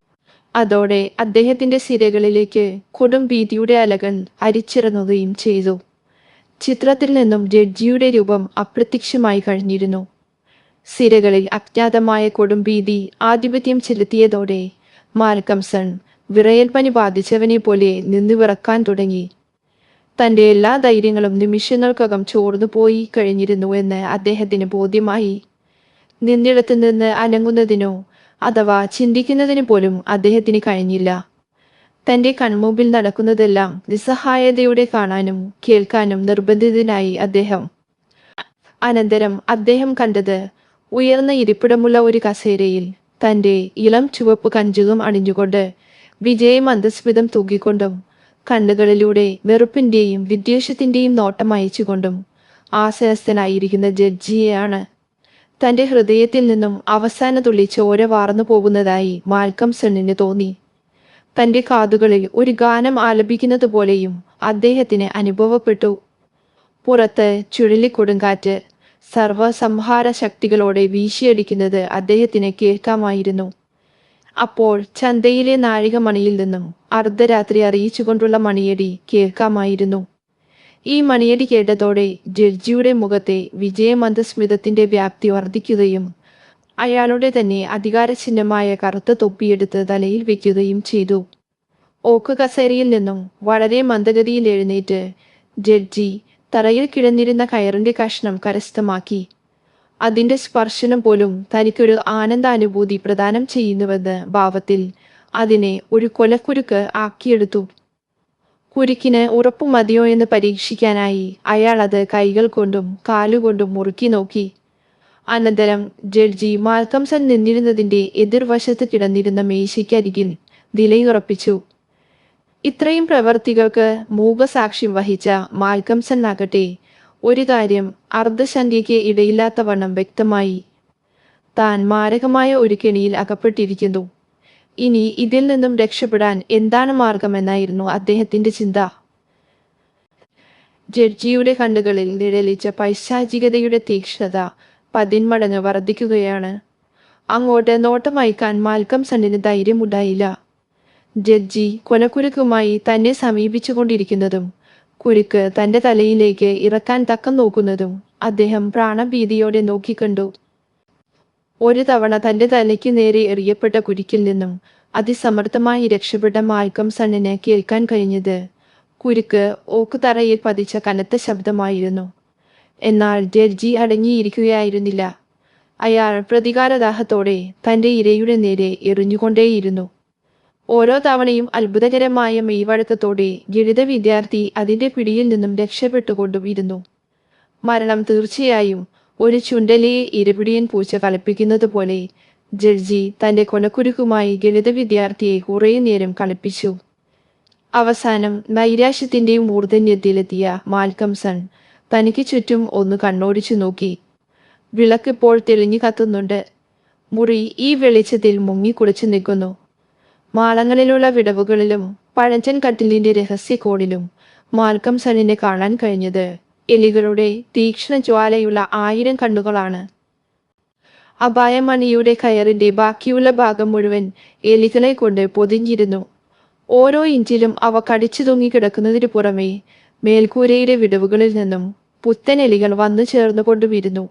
അതോടെ അദ്ദേഹത്തിന്റെ സിരകളിലേക്ക് കൊടും ഭീതിയുടെ അലകൾ അരിച്ചിറങ്ങുകയും ചെയ്തു. ചിത്രത്തിൽ നിന്നും ജഡ്ജിയുടെ രൂപം അപ്രത്യക്ഷമായി കഴിഞ്ഞിരുന്നു. സിരകളിൽ അജ്ഞാതമായ കൊടും ഭീതി ആധിപത്യം ചെലുത്തിയതോടെ മാൽക്കംസൺ വിറയൽ പനി ബാധിച്ചവനെ പോലെ നിന്ന് വിറക്കാൻ തുടങ്ങി. തന്റെ എല്ലാ ധൈര്യങ്ങളും നിമിഷങ്ങൾക്കകം ചോർന്നുപോയി കഴിഞ്ഞിരുന്നു എന്ന് അദ്ദേഹത്തിന് ബോധ്യമായി. നിന്നിടത്തു നിന്ന് അനങ്ങുന്നതിനോ അഥവാ ചിന്തിക്കുന്നതിന് പോലും അദ്ദേഹത്തിന് കഴിഞ്ഞില്ല. തന്റെ കൺമുമ്പിൽ നടക്കുന്നതെല്ലാം നിസ്സഹായതയോടെ കാണാനും കേൾക്കാനും നിർബന്ധിതനായി അദ്ദേഹം. അനന്തരം അദ്ദേഹം കണ്ടത് ഉയർന്ന ഇരിപ്പിടമുള്ള ഒരു കസേരയിൽ തന്റെ ഇളം ചുവപ്പ് കഞ്ചുകം അണിഞ്ഞുകൊണ്ട് വിജയമന്ദസ്മിതം തൂക്കിക്കൊണ്ടും കണ്ണുകളിലൂടെ വെറുപ്പിന്റെയും വിദ്വേഷത്തിന്റെയും നോട്ടം അയച്ചുകൊണ്ടും ആസനസ്ഥനായിരിക്കുന്ന ജഡ്ജിയെയാണ്. തന്റെ ഹൃദയത്തിൽ നിന്നും അവസാന തുള്ളി ചോര വാർന്നു പോകുന്നതായി മാൽക്കംസണിന് തോന്നി. തന്റെ കാതുകളിൽ ഒരു ഗാനം ആലപിക്കുന്നത് പോലെയും അദ്ദേഹത്തിന് അനുഭവപ്പെട്ടു. പുറത്ത് ചുഴലിക്കൊടുങ്കാറ്റ് സർവസംഹാര ശക്തികളോടെ വീശിയടിക്കുന്നത് അദ്ദേഹത്തിന് കേൾക്കാമായിരുന്നു. അപ്പോൾ ചന്തയിലെ നാഴികമണിയിൽ നിന്നും അർദ്ധരാത്രി അറിയിച്ചുകൊണ്ടുള്ള മണിയടി കേൾക്കാമായിരുന്നു. ഈ മണിയടി കേട്ടതോടെ ജഡ്ജിയുടെ മുഖത്തെ വിജയമന്ദസ്മിതത്തിന്റെ വ്യാപ്തി വർദ്ധിക്കുകയും അയാളുടെ തന്നെ അധികാരചിഹ്നമായ കറുത്ത തൊപ്പിയെടുത്ത് തലയിൽ വെക്കുകയും ചെയ്തു. ഓക്ക് കസേരയിൽ നിന്നും വളരെ മന്ദഗതിയിൽ എഴുന്നേറ്റ് ജഡ്ജി തറയിൽ കിടന്നിരുന്ന കയറിന്റെ കഷ്ണം കരസ്ഥമാക്കി. അതിന്റെ സ്പർശനം പോലും തനിക്കൊരു ആനന്ദാനുഭൂതി പ്രദാനം ചെയ്യുന്നുവെന്ന് ഭാവത്തിൽ അതിനെ ഒരു കൊലക്കുരുക്ക് ആക്കിയെടുത്തു. കുരുക്കിന് ഉറപ്പു മതിയോ എന്ന് പരീക്ഷിക്കാനായി അയാൾ അത് കൈകൾ കൊണ്ടും കാലുകൊണ്ടും മുറുക്കി നോക്കി. അനന്തരം ജഡ്ജി മാൽക്കംസൺ നിന്നിരുന്നതിന്റെ എതിർവശത്ത് കിടന്നിരുന്ന മേശയ്ക്കരികിൽ നിലയുറപ്പിച്ചു. ഇത്രയും പ്രവർത്തികൾക്ക് മൂകസാക്ഷ്യം വഹിച്ച മാൽക്കംസൺ ആകട്ടെ ഒരു കാര്യം അർദ്ധസന്ധ്യയ്ക്ക് ഇടയില്ലാത്തവണ്ണം വ്യക്തമായി. താൻ മാരകമായ ഒരു കെണിയിൽ അകപ്പെട്ടിരിക്കുന്നു. ഇനി ഇതിൽ നിന്നും രക്ഷപ്പെടാൻ എന്താണ് മാർഗമെന്നായിരുന്നു അദ്ദേഹത്തിന്റെ ചിന്ത. ജഡ്ജിയുടെ കണ്ണുകളിൽ നിഴലിച്ച പൈശാചികതയുടെ തീക്ഷ്ണത 10 മടങ്ങ് വർദ്ധിക്കുകയാണ്. അങ്ങോട്ട് നോട്ടം അയക്കാൻ മാൽക്കംസണിന് ധൈര്യമുണ്ടായില്ല. ജഡ്ജി കൊലക്കുരുക്കുമായി തന്നെ സമീപിച്ചുകൊണ്ടിരിക്കുന്നതും കുരുക്ക് തന്റെ തലയിലേക്ക് ഇറക്കാൻ തക്കം നോക്കുന്നതും അദ്ദേഹം പ്രാണഭീതിയോടെ നോക്കിക്കണ്ടു. ഒരു തവണ തന്റെ തലയ്ക്ക് നേരെ എറിയപ്പെട്ട കുരുക്കിൽ നിന്നും അതിസമർത്ഥമായി രക്ഷപ്പെട്ട മാൽക്കംസണിന് കേൾക്കാൻ കഴിഞ്ഞത് കുരുക്ക് ഓക്കുതറയിൽ പതിച്ച കനത്ത ശബ്ദമായിരുന്നു. എന്നാൽ ജഡ്ജി അടങ്ങിയിരിക്കുകയായിരുന്നില്ല. അയാൾ പ്രതികാരദാഹത്തോടെ തന്റെ ഇരയുടെ നേരെ എറിഞ്ഞുകൊണ്ടേയിരുന്നു. ഓരോ തവണയും അത്ഭുതകരമായ മെയ്വഴക്കത്തോടെ ഗണിത വിദ്യാർത്ഥി അതിന്റെ പിടിയിൽ നിന്നും രക്ഷപ്പെട്ടുകൊണ്ടുമിരുന്നു. മരണം തീർച്ചയായും ഒരു ചുണ്ടലിയെ ഇരപിടിയൻ പൂച്ച കളിപ്പിക്കുന്നത് പോലെ ജഡ്ജി തന്റെ കൊലക്കുരുക്കുമായി ഗണിത വിദ്യാർത്ഥിയെ കുറേ നേരം കളിപ്പിച്ചു. അവസാനം നൈരാശ്യത്തിന്റെ മൂർധന്യത്തിലെത്തിയ മാൽക്കംസൺ തനിക്ക് ചുറ്റും ഒന്ന് കണ്ണോടിച്ചു നോക്കി. വിളക്കിപ്പോൾ തെളിഞ്ഞു കത്തുന്നുണ്ട്. മുറി ഈ വെളിച്ചത്തിൽ മുങ്ങിക്കുളിച്ചു നിൽക്കുന്നു. മാളങ്ങളിലുള്ള വിടവുകളിലും പഴഞ്ചൻ കട്ടിലിന്റെ രഹസ്യക്കോണിലും മാൽക്കംസണിനെ കാണാൻ കഴിഞ്ഞത് എലികളുടെ തീക്ഷ്ണ ജ്വാലയുള്ള 1000 കണ്ണുകളാണ്. അപായമണിയുടെ കയറിന്റെ ബാക്കിയുള്ള ഭാഗം മുഴുവൻ എലികളെ കൊണ്ട് പൊതിഞ്ഞിരുന്നു. ഓരോ ഇഞ്ചിലും അവ കടിച്ചു തൂങ്ങിക്കിടക്കുന്നതിനു പുറമെ മേൽക്കൂരയുടെ വിടവുകളിൽ നിന്നും പുത്തൻ എലികൾ വന്നു ചേർന്നുകൊണ്ടുമിരുന്നു.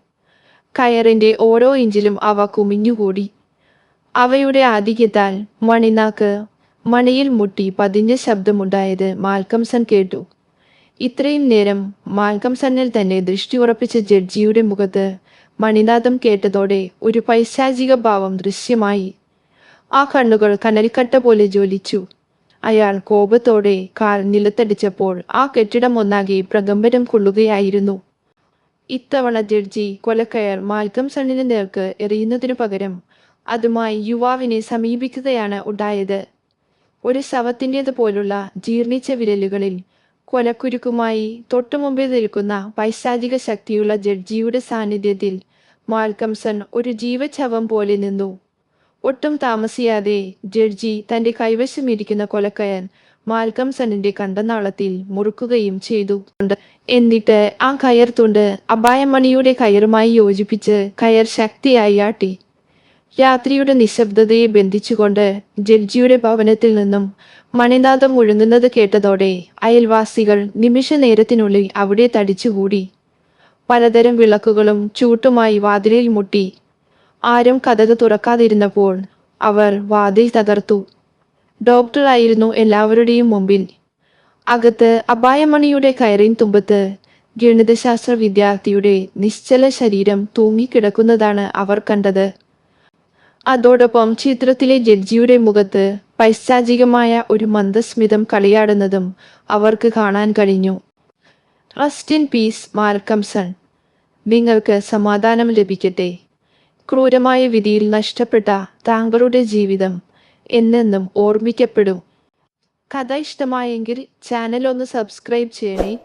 കയറിന്റെ ഓരോ ഇഞ്ചിലും അവ കുമിഞ്ഞുകൂടി. അവയുടെ ആധിക്യത്താൽ മണിനാക്ക് മണിയിൽ മുട്ടി പതിഞ്ഞ ശബ്ദമുണ്ടായത് മാൽക്കംസൺ കേട്ടു. ഇത്രയും നേരം മാൽക്കംസണിൽ തന്നെ ദൃഷ്ടി ഉറപ്പിച്ച ജഡ്ജിയുടെ മുഖത്ത് മണിനാദം കേട്ടതോടെ ഒരു പൈശാചിക ഭാവം ദൃശ്യമായി. ആ കണ്ണുകൾ കനൽക്കട്ട പോലെ ജ്വലിച്ചു. അയാൾ കോപത്തോടെ കാൽ നിലത്തടിച്ചപ്പോൾ ആ കെട്ടിടം ഒന്നാകെ പ്രകമ്പനം കൊള്ളുകയായിരുന്നു. ഇത്തവണ ജഡ്ജി കൊലക്കയർ മാൽക്കംസണിന് നേർക്ക് എറിയുന്നതിനു പകരം അതുമായി യുവാവിനെ സമീപിക്കുകയാണ് ഉണ്ടായത്. ഒരു ശവത്തിൻ്റേത് പോലുള്ള ജീർണിച്ച വിരലുകളിൽ കൊലക്കുരുക്കുമായി തൊട്ടുമുമ്പിൽ നിൽക്കുന്ന പൈശാചിക ശക്തിയുള്ള ജഡ്ജിയുടെ സാന്നിധ്യത്തിൽ മാൽക്കംസൺ ഒരു ജീവച്ഛവം പോലെ നിന്നു. ഒട്ടും താമസിയാതെ ജഡ്ജി തന്റെ കൈവശമിരിക്കുന്ന കൊലക്കയർ മാൽക്കംസണിന്റെ കണ്ടനാളത്തിൽ മുറുക്കുകയും ചെയ്തു. എന്നിട്ട് ആ കയർ തുണ്ട് അപായമണിയുടെ കയറുമായി യോജിപ്പിച്ച് കയർ ശക്തിയായി ആട്ടി. രാത്രിയുടെ നിശബ്ദതയെ ബന്ധിച്ചുകൊണ്ട് ജഡ്ജിയുടെ ഭവനത്തിൽ നിന്നും മണിനാദം മുഴങ്ങുന്നത് കേട്ടതോടെ അയൽവാസികൾ നിമിഷ നേരത്തിനുള്ളിൽ അവിടെ തടിച്ചുകൂടി. പലതരം വിളക്കുകളും ചൂട്ടുമായി വാതിലിൽ മുട്ടി. ആരും കതക് തുറക്കാതിരുന്നപ്പോൾ അവർ വാതിൽ തകർത്തു. ഡോക്ടറായിരുന്നു എല്ലാവരുടെയും മുമ്പിൽ. അകത്ത് അപായമണിയുടെ കയറിൻ തുമ്പത്ത് ഗണിതശാസ്ത്ര വിദ്യാർത്ഥിയുടെ നിശ്ചല ശരീരം തൂങ്ങിക്കിടക്കുന്നതാണ് അവർ കണ്ടത്. അതോടൊപ്പം ചിത്രത്തിലെ ജഡ്ജിയുടെ മുഖത്ത് പൈശാചികമായ ഒരു മന്ദസ്മിതം കളിയാടുന്നതും അവർക്ക് കാണാൻ കഴിഞ്ഞു. Rest in peace Malcolmson. നിങ്ങൾക്ക് സമാധാനം ലഭിക്കട്ടെ. ക്രൂരമായ വിധിയിൽ നഷ്ടപ്പെട്ട താങ്കളുടെ ജീവിതം എന്നെന്നും ഓർമ്മിക്കപ്പെടും. കഥ ഇഷ്ടമായെങ്കിൽ ചാനൽ ഒന്ന് സബ്സ്ക്രൈബ് ചെയ്യണേ.